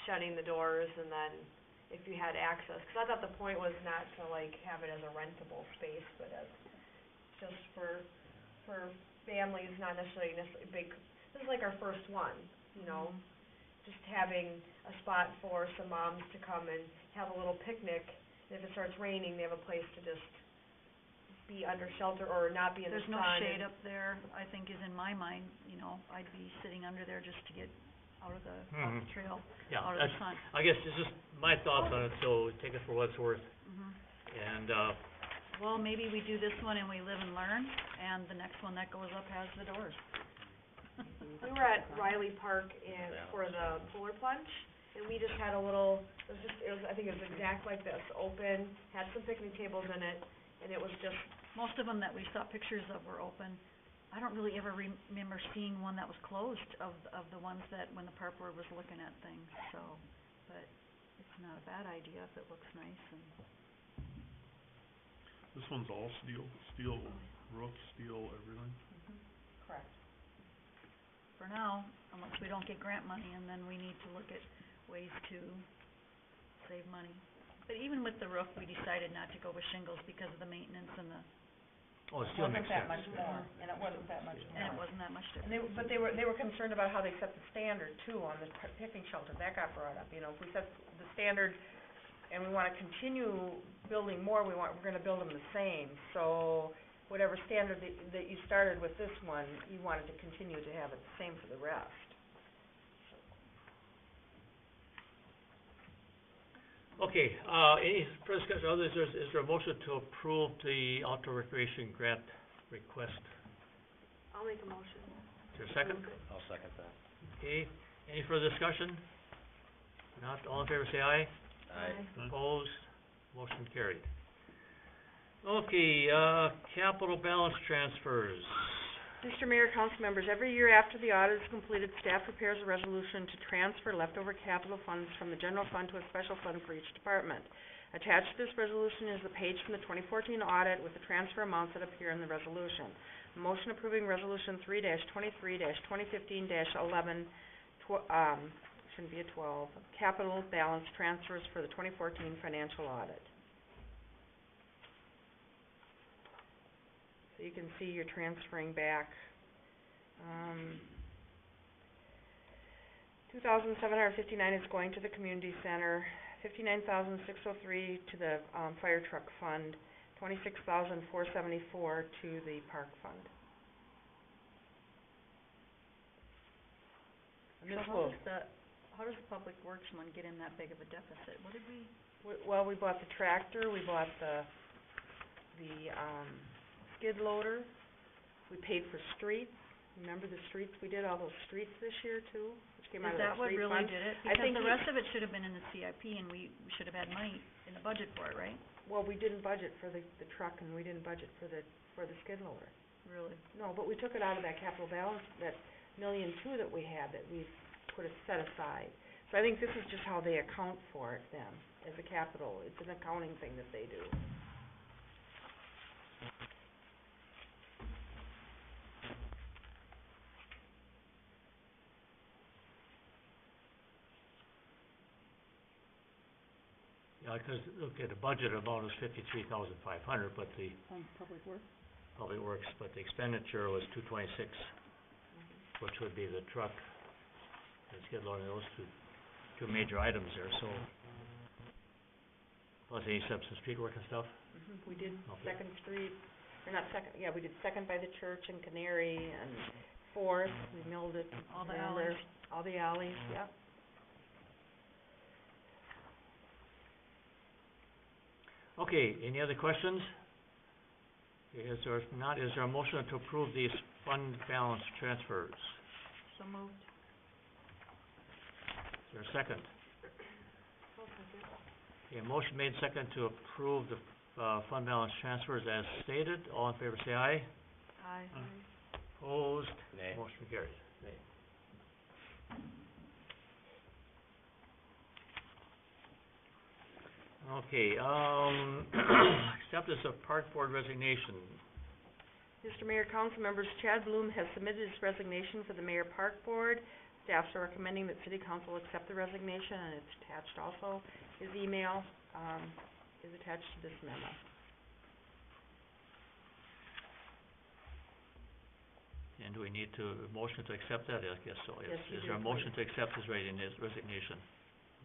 shutting the doors, and then if you had access, 'cause I thought the point was not to like have it as a rentable space, but as just for families, not necessarily big, this is like our first one, you know? Just having a spot for some moms to come and have a little picnic, and if it starts raining, they have a place to just be under shelter or not be in the There's sun. no shade up there, I think is in my mind, you know, I'd be sitting under there just to get out of the trail, yeah, out of that's, the sun. I guess it's just my thoughts on it, so take it for what it's worth, Mhm. and, Well, maybe we do this one and we live and learn, and the next one that goes up has the doors. We were at Riley Park for the polar plunge, and we just had a little, I think it was exact like this, open, had some picnic tables in it, and it was just, Most of them that we saw pictures of were open. I don't really ever remember seeing one that was closed of the ones that, when the park board was looking at things, so, but it's not a bad idea if it looks nice and. This one's all steel roof, steel everything. Correct. For now, unless we don't get grant money, and then we need to look at ways to save money. But even with the roof, we decided not to go with shingles because of the maintenance and the, oh, it still makes sense. Wasn't that much more, and it wasn't that much more. and it wasn't that much And different. they were concerned about how they set the standard too on the picnic shelter, that got brought up, you know, if we set the standard and we wanna continue building more, we're gonna build them the same, so whatever standard that you started with this one, you wanted to continue to have it the same for the rest. Okay, any further discussion, others, is there a motion to approve the outdoor recreation grant request? I'll make a motion. Is there a second? I'll second that. Okay, any further discussion? Not, all in favor say aye. Huh? Opposed, motion carried. Okay, capital balance transfers. Mr. Mayor, council members, every year after the audit is completed, staff prepares a resolution to transfer leftover capital funds from the general fund to a special fund for each department. Attached to this resolution is the page from the 2014 audit with the transfer amounts that appear in the resolution. A motion approving resolution 3-23-2015-11, shouldn't be a 12, capital balance transfers for the 2014 financial audit. So you can see you're transferring back, $2,759 is going to the community center, $59,603 to the, fire truck fund, $26,474 to the park fund. And this will, How does the public works one get in that big of a deficit? What did we? well, we bought the tractor, we bought the skid loader, we paid for streets. Remember the streets, we did all those streets this year too, which came out of that street fund? Is that what really did it? I Because think the he- rest of it should have been in the CIP and we should have had money in the budget for it, right? Well, we didn't budget for the truck and we didn't budget for the skid loader. Really? No, but we took it out of that capital balance, that $1.2 million that we had, that we put it set aside. So I think this is just how they account for it then, as a capital, it's an accounting thing that they do. Yeah, 'cause, okay, the budget amount is 53,500, but the Public works? public works, but the expenditure was 226, which would be the truck schedule on those two major items there, so. Plus any substance street work and stuff? We did Okay. Second Street, or not Second, yeah, we did Second by the church and Canary and Fourth, we milled it. All the around there. alleys. All the alleys, yep. Okay, any other questions? Okay, is there not, is there a motion to approve these fund balance transfers? So moved. Is there a second? Okay, motion made second to approve the, fund balance transfers as stated. All in favor say aye. Aye. Opposed? Nay. Motion carries. Nay. Okay, acceptance of park board resignation. Mr. Mayor, council members, Chad Bloom has submitted his resignation for the Mayor Park Board. Staff's are recommending that city council accept the resignation, and it's attached also. His email, is attached to this memo. And do we need to, motion to accept that? I guess so, yes. Yes, you Is there a do, motion to accept his resignation?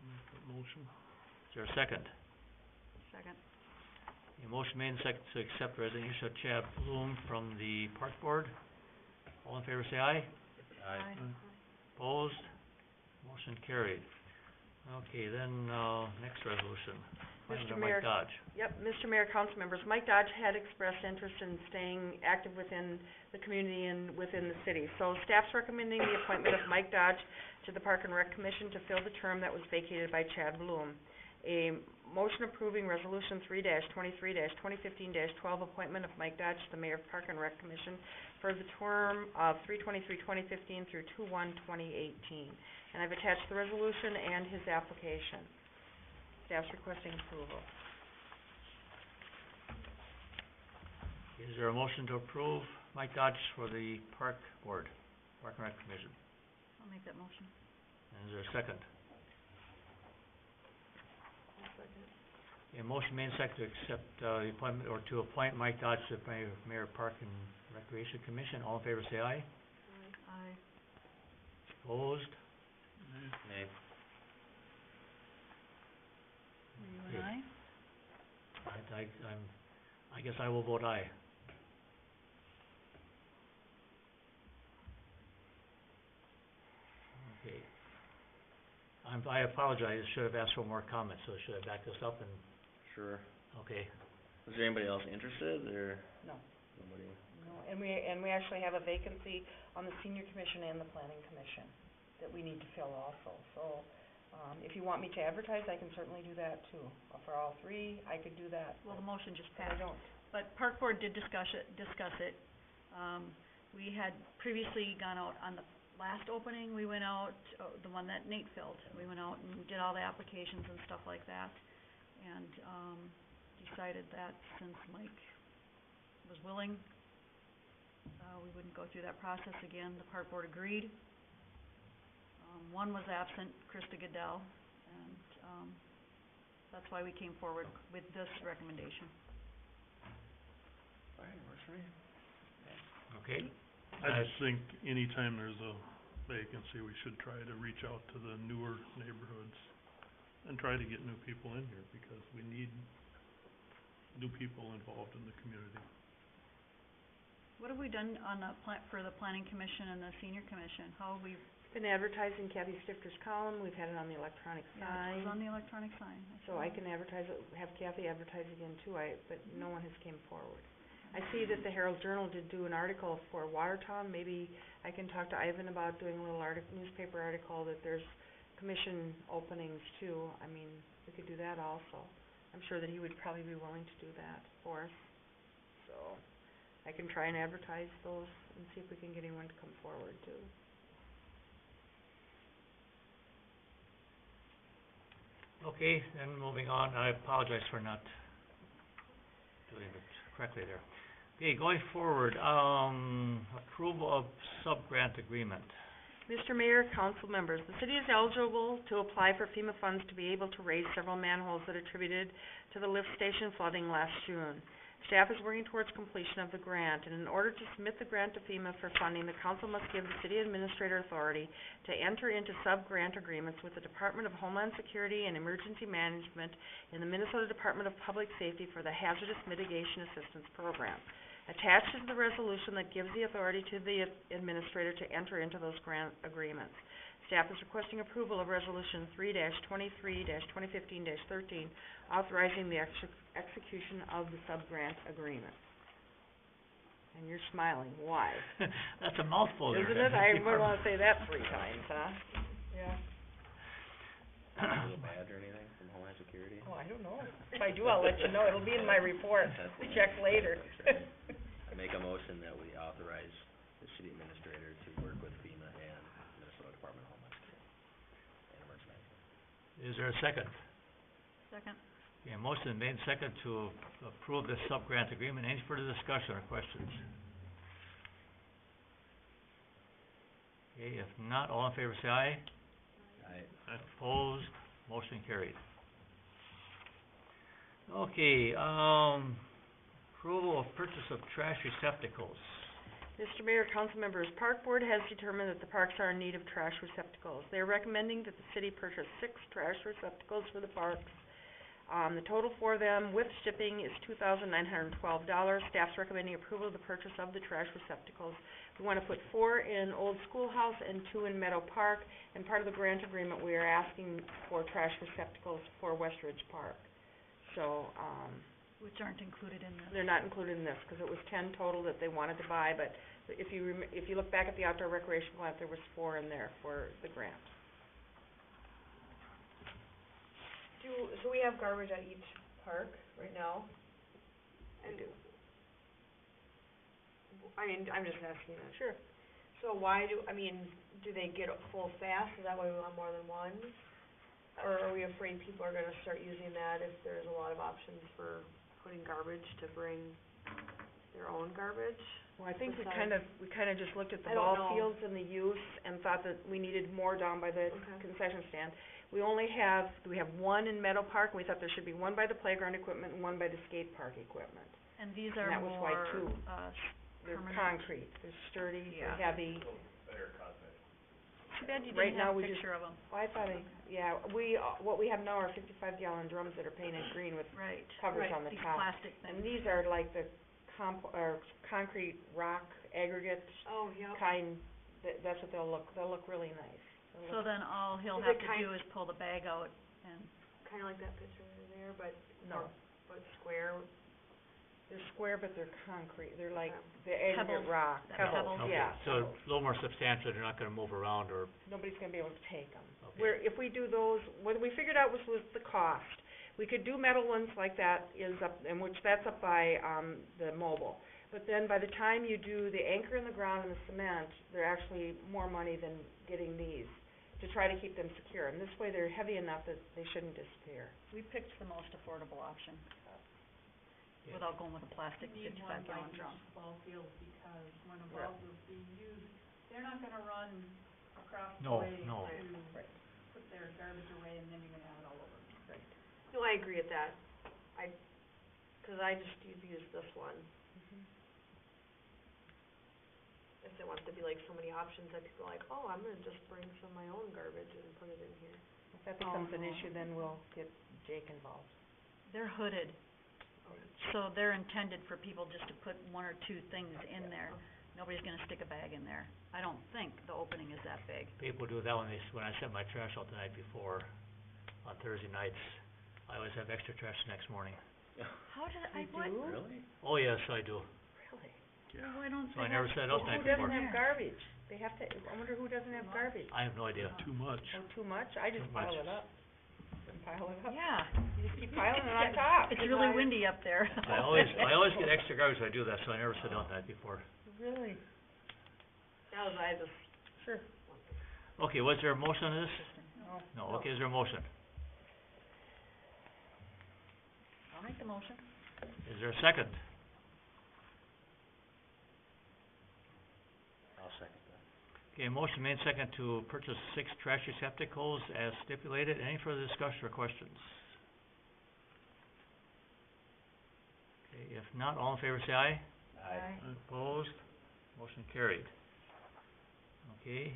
Make that motion. Is there a second? Second. A motion made and second to accept resignation of Chad Bloom from the park board. All in favor say aye. Aye. Opposed? Motion carried. Okay, then, next resolution. Mr. Appointment of Mayor. Mike Dodge. Yep, Mr. Mayor, council members, Mike Dodge had expressed interest in staying active within the community and within the city. So staff's recommending the appointment of Mike Dodge to the Park and Rec Commission to fill the term that was vacated by Chad Bloom. A motion approving Resolution 3-23-2015-12, appointment of Mike Dodge to the Mayor of Park and Rec Commission for the term of 3/23/2015 through 2/1/2018. And I've attached the resolution and his application. Staff's requesting approval. Is there a motion to approve Mike Dodge for the park board, Park and Rec Commission? I'll make that motion. And is there a second? A motion made and second to accept, the appointment, or to appoint Mike Dodge to the Mayor Park and Recreation Commission. All in favor say aye. Aye. Opposed? Nay. Are you Okay. and I? I guess I will vote aye. Okay. I apologize, should have asked for more comments, so should I back this up and, Sure. okay. Was there anybody else interested, or No. nobody? No, and we actually have a vacancy on the senior commission and the planning commission that we need to fill also. So, if you want me to advertise, I can certainly do that too. For all three, I could do that. Well, the motion just But I passed. don't. But park board did discuss it. We had previously gone out on the last opening, we went out, the one that Nate filled. We went out and did all the applications and stuff like that. And, decided that since Mike was willing, we wouldn't go through that process again. The park board agreed. One was absent, Krista Goodell, and, that's why we came forward with this recommendation. Alright, works for me. Okay. I just think anytime there's a vacancy, we should try to reach out to the newer neighborhoods and try to get new people in here, because we need new people involved in the community. What have we done on the for the planning commission and the senior commission? How have we, Been advertising Kathy Stifter's column, we've had it on the electronic yeah, it sign. was on the electronic sign. So I can advertise it, have Kathy advertise again too, but no one has came forward. I see that the Herald Journal did do an article for Watertown. Maybe I can talk to Ivan about doing a little newspaper article that there's commission openings too. I mean, we could do that also. I'm sure that he would probably be willing to do that for us. So, I can try and advertise those and see if we can get anyone to come forward too. Okay, then moving on, I apologize for not doing it correctly there. Okay, going forward, approval of sub-grant agreement. Mr. Mayor, council members, the city is eligible to apply for FEMA funds to be able to raise several manholes that attributed to the lift station flooding last June. Staff is working towards completion of the grant, and in order to submit the grant to FEMA for funding, the council must give the city administrator authority to enter into sub-grant agreements with the Department of Homeland Security and Emergency Management and the Minnesota Department of Public Safety for the Hazardous Mitigation Assistance Program. Attached is the resolution that gives the authority to the administrator to enter into those grant agreements. Staff is requesting approval of Resolution 3-23-2015-13, authorizing the execution of the sub-grant agreement. And you're smiling, why? That's a mouthful there. Isn't it? I would wanna say that 3 times, huh? Yeah. Any badge or anything from Homeland Security? Oh, I don't know. If I do, I'll let you know. It'll be in my report. Check later. I make a motion that we authorize the city administrator to work with FEMA and Minnesota Department of Homeland Security and Emergency Management. Is there a second? Second. Okay, motion made second to approve this sub-grant agreement. Any further discussion or questions? Okay, if not, all in favor say aye. Opposed, motion carried. Okay, approval of purchase of trash receptacles. Mr. Mayor, council members, Park Board has determined that the parks are in need of trash receptacles. They are recommending that the city purchase 6 trash receptacles for the parks. The total for them with shipping is $2,912. Staff's recommending approval of the purchase of the trash receptacles. We wanna put 4 in Old Schoolhouse and 2 in Meadow Park, and part of the grant agreement, we are asking for trash receptacles for Westridge Park. So, Which aren't included in this. they're not included in this, 'cause it was 10 total that they wanted to buy, but if you look back at the outdoor recreation grant, there was 4 in there for the grant. So we have garbage at each park right now? And I mean, I'm just asking that. Sure. So why do they get full fast? Is that why we want more than one? Or are we afraid people are gonna start using that if there's a lot of options for putting garbage to bring their own garbage? Well, I think we Besides- kinda just looked at the I don't ball know. fields and the use and thought that we needed more down by the Okay. concession stand. We have 1 in Meadow Park, and we thought there should be 1 by the playground equipment and 1 by the skate park equipment. And these And are that was why more, 2. They're permanent. concrete, they're sturdy, they're Yeah. heavy. Too bad you Right didn't now have a we just- picture of them. Well, I thought what we have now are 55-gallon drums that are painted green with Right. covers Right, on the These top. plastic And things. these are like the concrete rock aggregate Oh, yep. kind, that's what they'll look really nice. They'll So look- then all he'll Is have it to kind- do is pull the bag out and, Kinda like that picture there, but No, but square. they're square, but they're concrete, they're like Okay. the aggregate Pebbles, rock, that pebbles, pebbles. Okay, yeah. so a little more substantial, they're not gonna move around or, Nobody's gonna be able to take them. okay. If we do those, what we figured out was the cost. We could do metal ones like that is up, and which that's up by, the mobile. But then by the time you do the anchor in the ground and the cement, they're actually more money than getting these, to try to keep them secure. And this way they're heavy enough that they shouldn't disappear. we picked the most affordable option. Yeah. Without going with a plastic You need one 55-gallon by drum. each ball field, because when a Yeah. ball field's being used, they're not gonna run across the No, way no. Right. to put their garbage away, and then you're gonna have it all over. No, I agree with that. 'Cause I just use this one. If there wants to be like so many options that people are like, oh, I'm gonna just bring some of my own garbage and put it in here. If that becomes an no. issue, then we'll get Jake involved. They're hooded, so they're intended for people just to put 1 or 2 things in there. Nobody's gonna stick a bag in there. I don't think the opening is that big. People do that when I set my trash out the night before, on Thursday nights. I always have extra trash the next morning. How did I, You what? do? Really? Oh, yes, I do. Really? Yeah. Why don't So I they never have set it out the Who night doesn't before. have garbage? They have to, I wonder who doesn't have garbage? I have no idea. Too much. Oh, too much? I just Too much. pile it up. Pile it up. Yeah. You just keep piling it on top. It's really windy up there. I always get extra garbage when I do that, so I never set it out the night before. Really? That was, I just, Sure. Okay, was there a motion on this? No. No, okay, is there a motion? I'll make the motion. Is there a second? I'll second that. Okay, motion made second to purchase 6 trash receptacles as stipulated. Any further discussion or questions? Okay, If not, all in favor say aye. Aye. Opposed? Motion carried. Okay,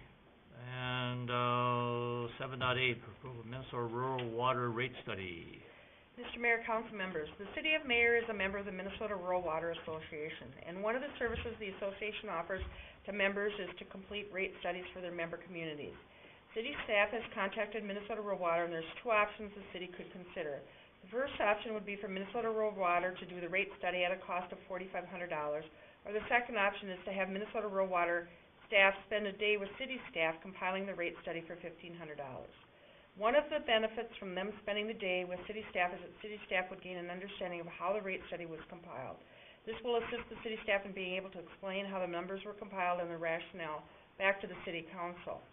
and, 7.8, approval of Minnesota Rural Water Rate Study. Mr. Mayor, council members, the City of Mayor is a member of the Minnesota Rural Water Association, and one of the services the association offers to members is to complete rate studies for their member communities. City staff has contacted Minnesota Rural Water, and there's two options the city could consider. The first option would be for Minnesota Rural Water to do the rate study at a cost of $4,500, or the second option is to have Minnesota Rural Water staff spend a day with city staff compiling the rate study for $1,500. One of the benefits from them spending the day with city staff is that city staff would gain an understanding of how the rate study was compiled. This will assist the city staff in being able to explain how the numbers were compiled and the rationale back to the city council.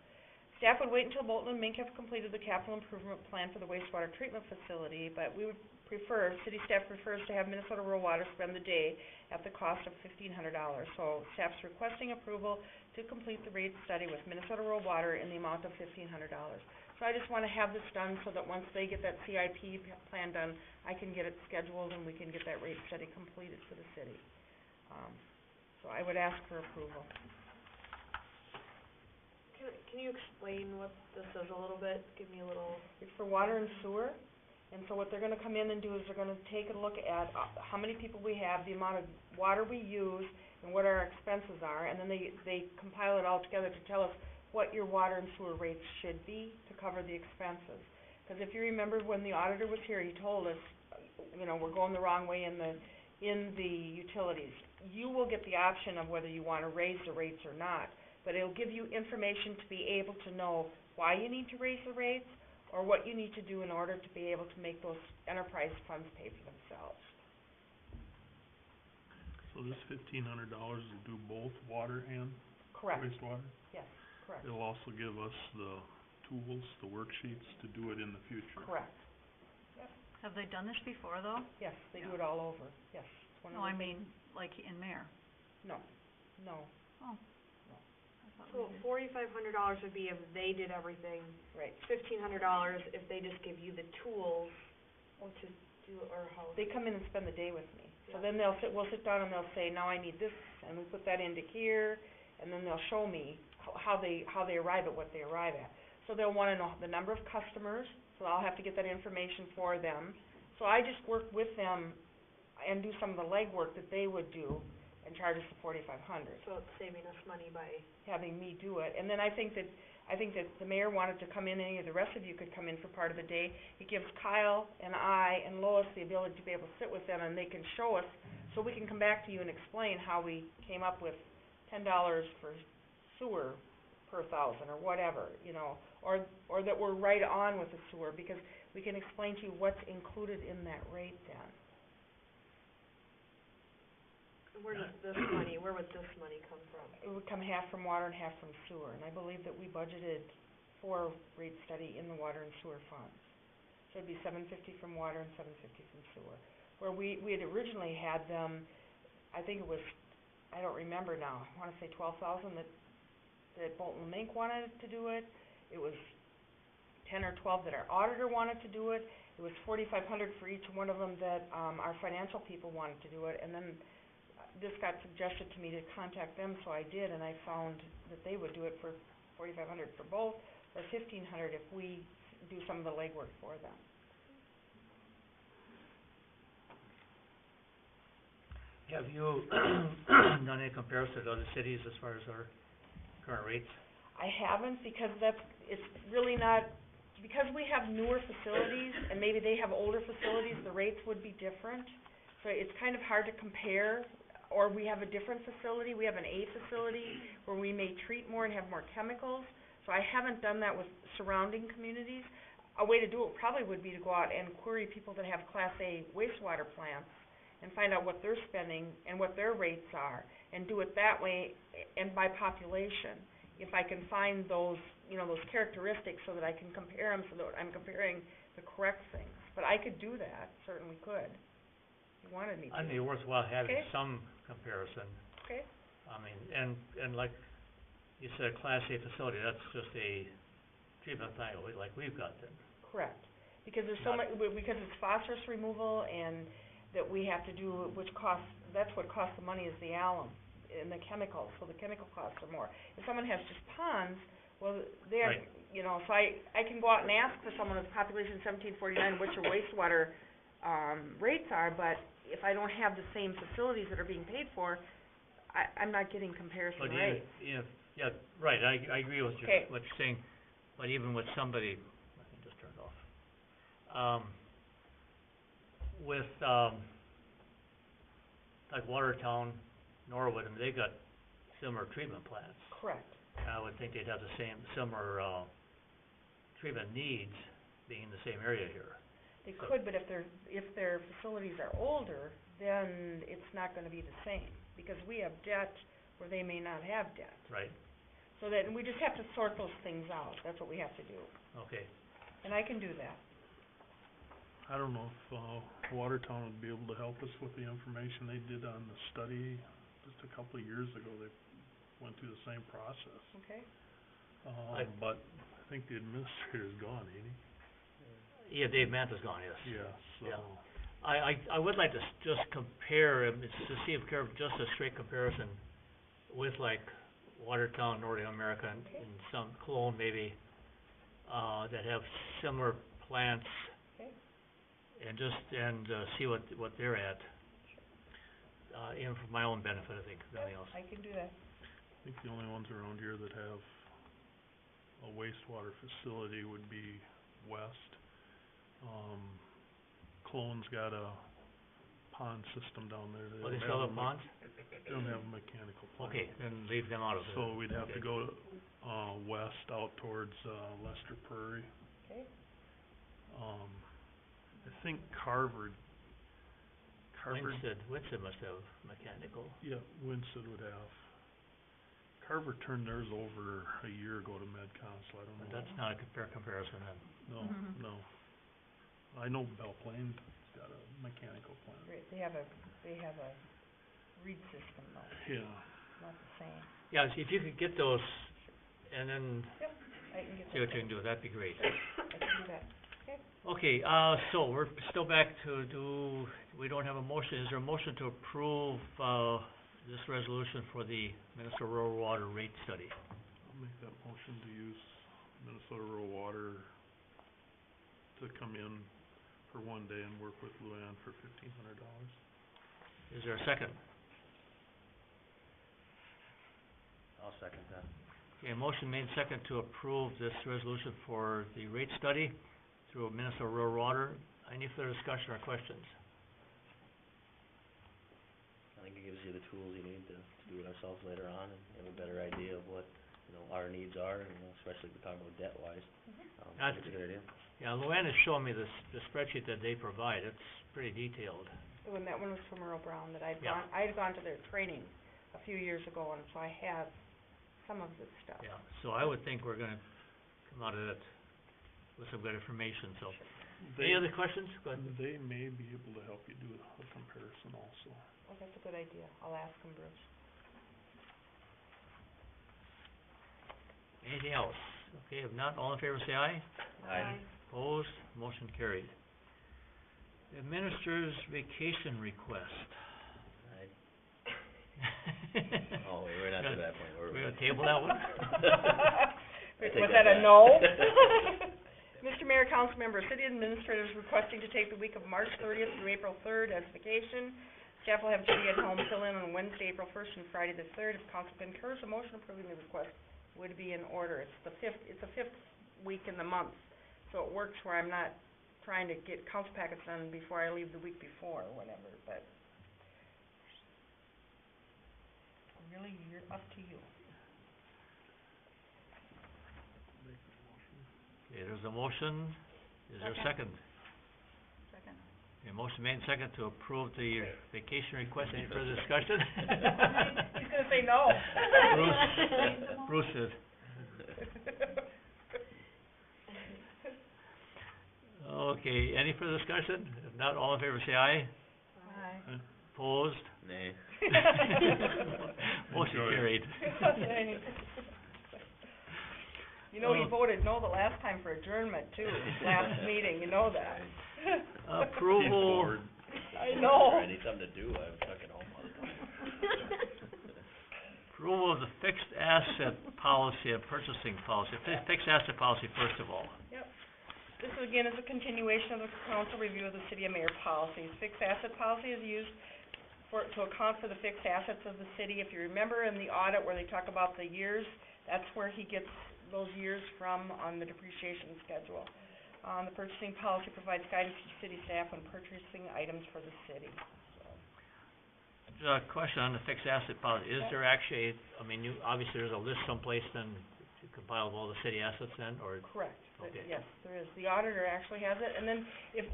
Staff would wait until Bolton and Mink have completed the capital improvement plan for the wastewater treatment facility, but city staff prefers to have Minnesota Rural Water spend the day at the cost of $1,500. So staff's requesting approval to complete the rate study with Minnesota Rural Water in the amount of $1,500. So I just wanna have this done so that once they get that CIP plan done, I can get it scheduled and we can get that rate study completed for the city. So I would ask for approval. Can you explain what this is a little bit? Give me a little... It's for water and sewer, and so what they're gonna come in and do is they're gonna take a look at how many people we have, the amount of water we use, and what our expenses are, and then they compile it all together to tell us what your water and sewer rates should be to cover the expenses. Because if you remember when the auditor was here, he told us, we're going the wrong way in the utilities. You will get the option of whether you wanna raise the rates or not, but it'll give you information to be able to know why you need to raise the rates, or what you need to do in order to be able to make those enterprise funds pay for themselves. So this $1,500 will do both water and Correct, wastewater? yes, correct, It'll also give us the tools, the worksheets to do it in the future. correct. Have they done this before, though? Yes, they do it all over, yes. It's one of No, I the- mean, like in Mayor. No. Oh. I thought So we did. $4,500 would be if they did everything. Right. $1,500 if they just give you the tools to do, or how? They come in and spend the day with me. So Yeah. then we'll sit down and they'll say, now I need this, and we put that into here, and then they'll show me how they arrive at what they arrive at. So they'll wanna know the number of customers, so I'll have to get that information for them. So I just work with them and do some of the legwork that they would do and charge us the $4,500, So it's saving us money by... having me do it. And then I think that the mayor wanted to come in, any of the rest of you could come in for part of the day. It gives Kyle and I and Lois the ability to be able to sit with them, and they can show us, so we can come back to you and explain how we came up with $10 for sewer per thousand, or whatever, or that we're right on with the sewer, because we can explain to you what's included in that rate then. Where would this money come from? It would come half from water and half from sewer, and I believe that we budgeted for rate study in the water and sewer funds. So it'd be $750 from water and $750 from sewer. Where we had originally had them, I think it was, I don't remember now, I wanna say 12,000 that Bolton and Mink wanted to do it. It was 10 or 12 that our auditor wanted to do it. It was $4,500 for each one of them that, our financial people wanted to do it, and then this got suggested to me to contact them, so I did, and I found that they would do it for $4,500 for both, or $1,500 if we do some of the legwork for them. Have you done any comparison to other cities as far as our current rates? I haven't, because it's really not, because we have newer facilities, and maybe they have older facilities, the rates would be different. So it's kind of hard to compare, or we have a different facility, we have an A facility where we may treat more and have more chemicals. So I haven't done that with surrounding communities. A way to do it probably would be to go out and query people that have Class A wastewater plants and find out what they're spending and what their rates are, and do it that way, and by population. If I can find those, those characteristics so that I can compare them, so that I'm comparing the correct things. But I could do that, certainly could, if you wanted me to. I think it's worthwhile having Okay. some comparison. Okay. I mean, and like you said, a Class A facility, that's just a treatment plant like we've got then. Correct, because there's so much, because it's phosphorus removal and that we have to do, which costs, that's what costs the money is the alum and the chemicals, so the chemical costs are more. If someone has just ponds, well, they're, Right. you know, so I can go out and ask for someone with population 1749 what your wastewater, rates are, but if I don't have the same facilities that are being paid for, I'm not getting comparison But rates. yeah, right, I agree with Okay. what you're saying, but even with somebody, I can just turn it off. With, like Watertown, Norwood, I mean, they got similar treatment plants. Correct. I would think they'd have the same, similar, treatment needs being in the same area here. They So- could, but if their facilities are older, then it's not gonna be the same, because we have debt where they may not have debt. Right, So that, we just have to sort those things out, that's what we have to do, okay. and I can do that. I don't know if, Watertown would be able to help us with the information they did on the study just a couple of years ago. They went through the same process. Okay? But I think the administrator's gone, ain't Yeah, Dave Manta's gone, yes. he? Yeah, so. Yeah. I would like to just compare, to see if just a straight comparison with like Watertown, Northern America, and some Cologne maybe, that have similar plants. Okay. And see what they're at. Even for my own benefit, I think, if nothing else. I can do that. I think the only ones around here that have a wastewater facility would be West. Clone's got a pond system down there. Oh, they still have ponds? They don't have a mechanical plant. Okay, then leave them out of it. So we'd have to Okay. go, west out towards, Lester Prairie. Okay? I think Carver, Winston must have mechanical. yeah, Winston would have. Carver turned theirs over a year ago to MedCon, so I don't know. But that's not a fair comparison then. No, Mhm. no. I know Belle Plaine's got a mechanical plant. Great, they have a reed system though, Yeah. not the same. Yeah, if you could get those and then I can get see what you can do, that'd be great. I can do that. Okay, so we're still back to we don't have a motion. Is there a motion to approve, this resolution for the Minnesota Rural Water rate study? I'll make that motion to use Minnesota Rural Water to come in for one day and work with Luann for $1,500. Is there a second? I'll second that. Okay, a motion made second to approve this resolution for the rate study through Minnesota Rural Water. Any further discussion or questions? I think it gives you the tools you need to do it ourselves later on and have a better idea of what, our needs are, especially if we're talking about debt-wise. I think it's a good idea. Yeah, Luann has shown me the spreadsheet that they provide. It's pretty detailed. When that one was from Earl Brown, that Yeah. I'd gone to their training a few years ago, and so I have some of this stuff. Yeah, so I would think we're gonna come out of it with some good information, so. Any other questions? Go ahead. They may be able to help you do a comparison also. Oh, that's a good idea, I'll ask them, Bruce. Anything else? Okay, if not, all in favor say aye. Aye. Opposed, motion carried. Administrator's vacation request. Oh, we're not to that point. We're gonna table that one? I take Was that that a back. no? Mr. Mayor, council members, city administrator is requesting to take the week of March 30th through April 3rd as vacation. Staff will have duty at home fill in on Wednesday, April 1st and Friday the 3rd. If council concurs, a motion approving the request would be in order. It's the fifth week in the month, so it works where I'm not trying to get council packets done before I leave the week before or whatever, but really, you're up to you. Okay, there's a motion. Is there a second? Second. A motion made and second to approve the vacation request. Any further discussion? He's gonna say no. Bruce is. Okay, any further discussion? If not, all in favor say aye. Aye. Opposed? Nay. Motion Enjoy it. carried. You know, he voted no the last time for adjournment too, last meeting, you know that. Approval, Board. I know. policy and purchasing policy. Fixed asset policy first of all. This again is a continuation of the council review of the city of Mayor policies. Fixed asset policy is used to account for the fixed assets of the city. If you remember in the audit where they talk about the years, that's where he gets those years from on the depreciation schedule. The purchasing policy provides guidance to city staff when purchasing items for the city. Question on the fixed asset policy. Is there actually, obviously there's a list someplace then to compile all the city assets then, or? Correct. Okay. Yes, there is. The auditor actually has it. And then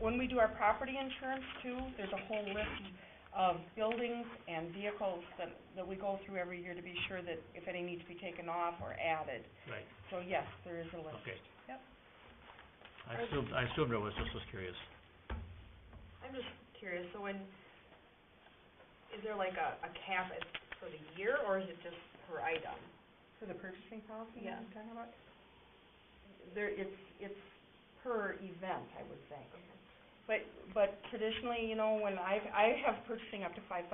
when we do our property insurance too, there's a whole list of buildings and vehicles that we go through every year to be sure that if any need to be taken off or added. Right. So yes, there is a list. Okay. Yep. I assumed there was, just was curious. I'm just curious, so is there like a cap for the year, or is it just per item? For the purchasing policy Yeah. you're talking about? It's per event, I would think. But traditionally, when I have purchasing up to $5,000.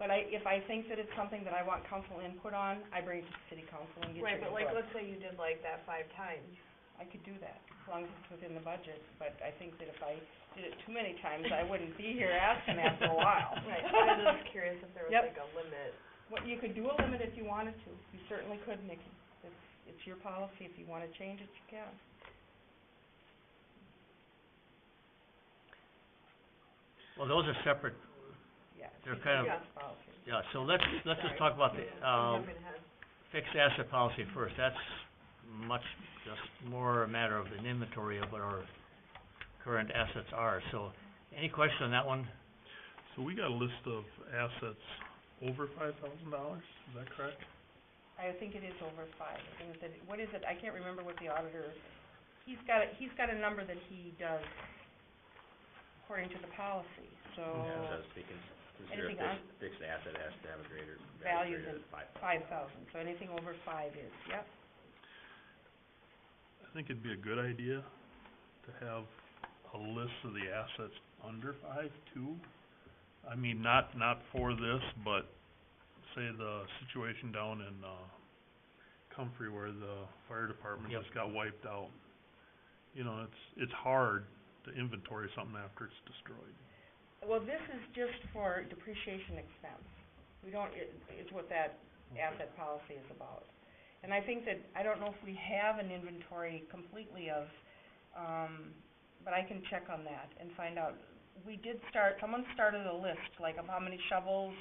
But if I think that it's something that I want council input on, I bring it to the city council and get your Right, but like, input. let's say you did like that 5 times. I could do that, as long as it's within the budget, but I think that if I did it too many times, I wouldn't be here asking after a while. Right, I was just curious if there was Yep. like a limit. Well, you could do a limit if you wanted to, you certainly could, Nikki. It's your policy, if you wanna change it, you can. Well, those are separate, Yeah. They're it's kind of- your policy. yeah, so let's just talk about the, I'm jumping ahead. fixed asset policy first. That's much, just more a matter of an inventory of what our current assets are. So, any question on that one? So we got a list of assets over $5,000, is that correct? I think it is over 5. I think that, what is it? I can't remember what the auditor, he's got a number that he does according to the policy, so. Yeah, so speaking, consider Anything a on- fixed asset has to have a greater Value value than than 5,000, so anything over 5 is, yep. I think it'd be a good idea to have a list of the assets under 5 too. Not for this, but say the situation down in, Comfrey where the fire department Yep. just got wiped out. It's hard to inventory something after it's destroyed. Well, this is just for depreciation expense. We don't, it's what that asset policy is about. And I think that, I don't know if we have an inventory completely of, but I can check on that and find out. Someone started a list, like of how many shovels,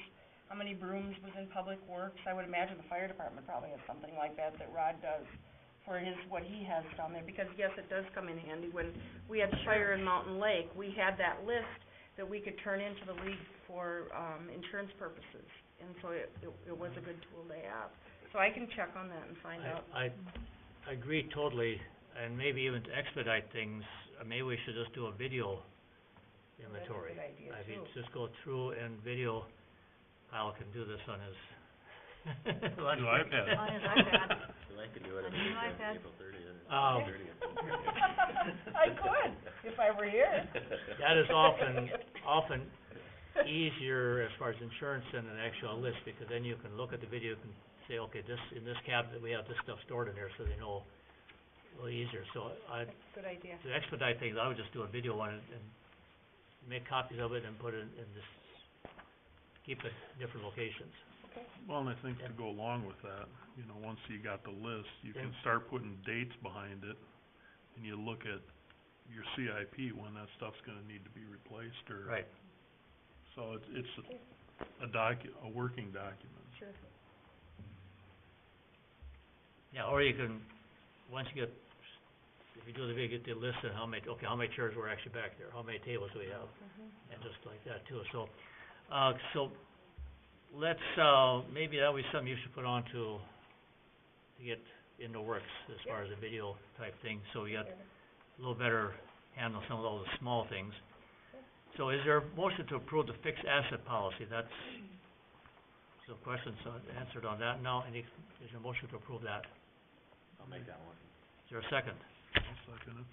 how many brooms was in Public Works. I would imagine the fire department probably has something like that Rod does for what he has down there. Because yes, it does come in handy. When we had the fire in Mountain Lake, we had that list that we could turn into the league for, insurance purposes. And so it was a good tool to have. So I can check on that and find out. I agree totally, and maybe even to expedite things, maybe we should just do a video inventory. That's a good idea, I mean, too. just go through and video, Kyle can do this on his Do iPad. On his iPad. So I could do it On on your iPad. April 30th. Um, 30th. I could, if I were here. That is often easier as far as insurance than an actual list, because then you can look at the video and say, okay, in this cabinet, we have this stuff stored in there, so they know a little easier. So Good idea. to expedite things, I would just do a video on it and make copies of it and put it in this, keep it in different locations. Well, and I think to go along with that, once you got the list, you can Yeah. start putting dates behind it, and you look at your CIP when that stuff's gonna need to be replaced, or. Right. So it's a working document. Sure. Yeah, or you can, once you get, if you do the video, get the list of how many chairs were actually back there, how many tables we have, and just like that too. So let's, maybe that'll be something you should put on to get in the works as far as a video type thing, so we got a little better handle some of all the small things. So is there a motion to approve the fixed asset policy? That's, some questions answered on that now. Is there a motion to approve that? I'll make that one. Is there a second? I'll second it.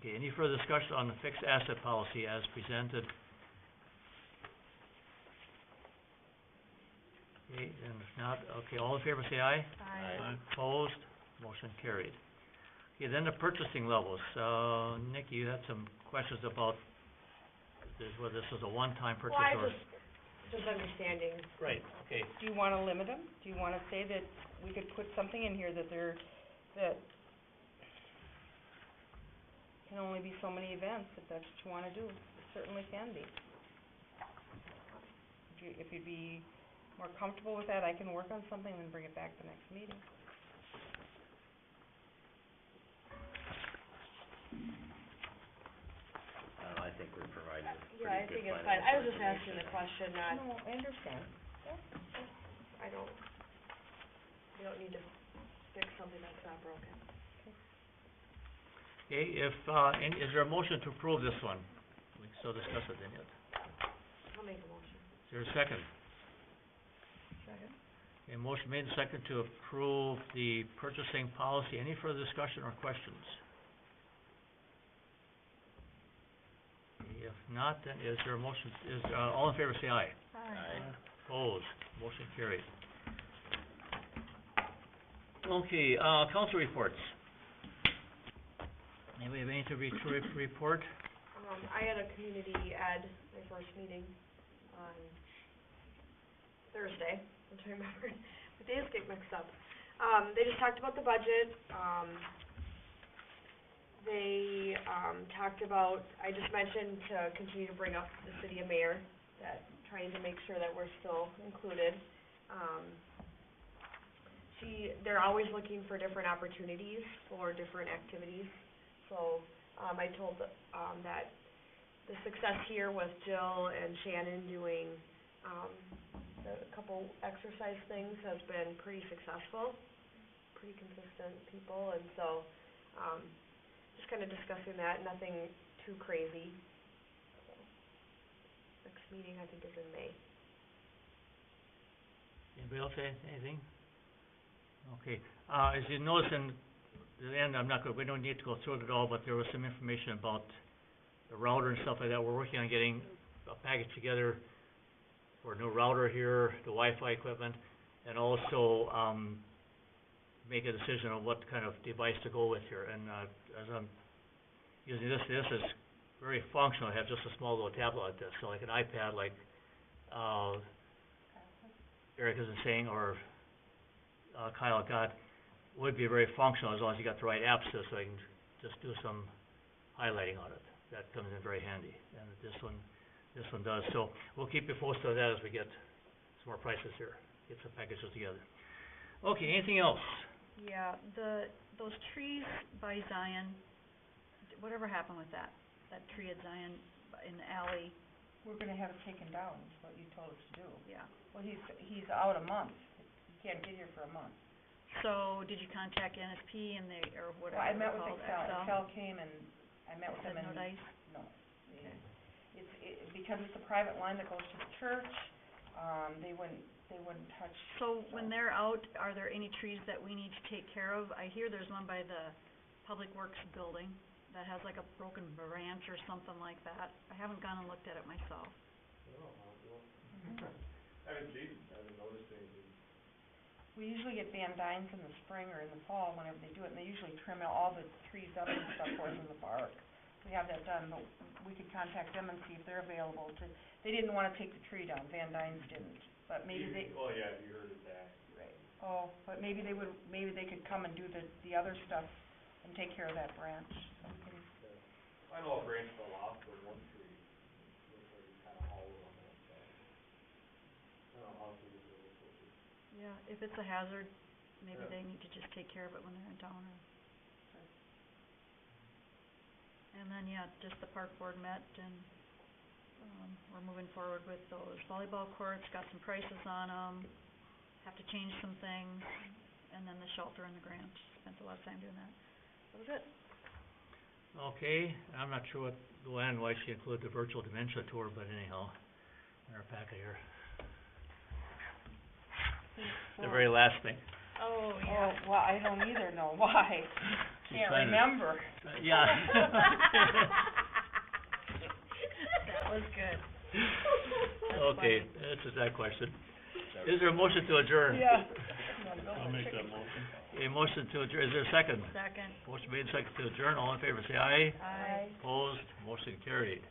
Okay, any further discussion on the fixed asset policy as presented? Okay, and if not, okay, all in favor say aye. Aye. Opposed, motion carried. Okay, then the purchasing levels, Nick, you had some questions about this, whether this was a one-time purchase Well, I or... just understanding, Right, okay. Do you wanna limit them? Do you wanna say that we could put something in here that that can only be so many events, if that's what you wanna do? It certainly can be. If you'd be more comfortable with that, I can work on something and bring it back the next meeting. I think we're providing a yeah, I pretty think good it's fine. I was just financial asking the information. question, not, No, I understand. I don't, we don't need to fix something that's not broken. Okay, if, is there a motion to approve this one? We can still discuss it then yet. I'll make a motion. Is there a second? Second. A motion made and second to approve the purchasing policy. Any further discussion or questions? If not, then is there a motion, all in favor say aye. Aye. Opposed, motion carried. Okay, council reports. Anybody have anything to report? I had a community ed, my first meeting on Thursday, I'm trying to remember, the days get mixed up. They just talked about the budget, they, talked about, I just mentioned to continue to bring up the city of Mayor, that, trying to make sure that we're still included. They're always looking for different opportunities for different activities, so, I told, that the success here was Jill and Shannon doing, a couple exercise things has been pretty successful, pretty consistent people, and so, just kinda discussing that, nothing too crazy. Next meeting, I think, is in May. Anybody else say anything? Okay, as you notice in the end, we don't need to go through it at all, but there was some information about the router and stuff like that. We're working on getting a package together for a new router here, the Wi-Fi equipment, and also, make a decision on what kind of device to go with here. And, as I'm using this is very functional. It has just a small little tablet like this, so like an iPad, like, Eric is saying, or, Kyle got, would be very functional as long as you got the right apps to, so I can just do some highlighting on it. That comes in very handy, and this one does. So we'll keep you posted on that as we get some more prices here, get some packages together. Okay, anything else? Yeah, those trees by Zion, whatever happened with that tree at Zion in the alley? We're gonna have it taken down, is what you told us to do. Yeah. Well, he's out a month. He can't get here for a month. So, did you contact NSP and or whatever Well, I it's met with called, Excel. Excel? Excel came and I met with Said him and... no dice? No. Okay. Because it's a private line that goes to the church, they wouldn't touch. So, when they're out, are there any trees that we need to take care of? I hear there's one by the Public Works building that has like a broken branch or something like that. I haven't gone and looked at it myself. haven't noticed anything. We usually get Van Dynes in the spring or in the fall whenever they do it, and they usually trim all the trees up and stuff for us in the park. We have that done, but we could contact them and see if they're available to, they didn't wanna take the tree down, Van Dynes didn't, but maybe they... Oh, yeah, you heard of that. Right. Oh, but maybe they could come and do the other stuff and take care of that branch, so we can... I know a branch fell off, but one tree looks like it's kinda hollow on that side. I don't know how big it is, but it's... Yeah, if it's a hazard, maybe they need to just take care of it when they're in town or... And then, yeah, just the park board met and, we're moving forward with those volleyball courts, got some prices on them, have to change some things, and then the shelter and the grant, spent a lot of time doing that. That was it. Okay, I'm not sure why she included the virtual dementia tour, but anyhow, in our packet here. The very last thing. Oh, Oh, well, I don't either know why. She's Can't trying to- remember. Yeah. That was good. Okay, this is that question. whichever. Is there a motion to adjourn? Yeah. I'll make that motion. A motion to adjourn, is there a second? Second. Motion made, second to adjourn, all in favor say aye. Aye. Opposed, motion carried.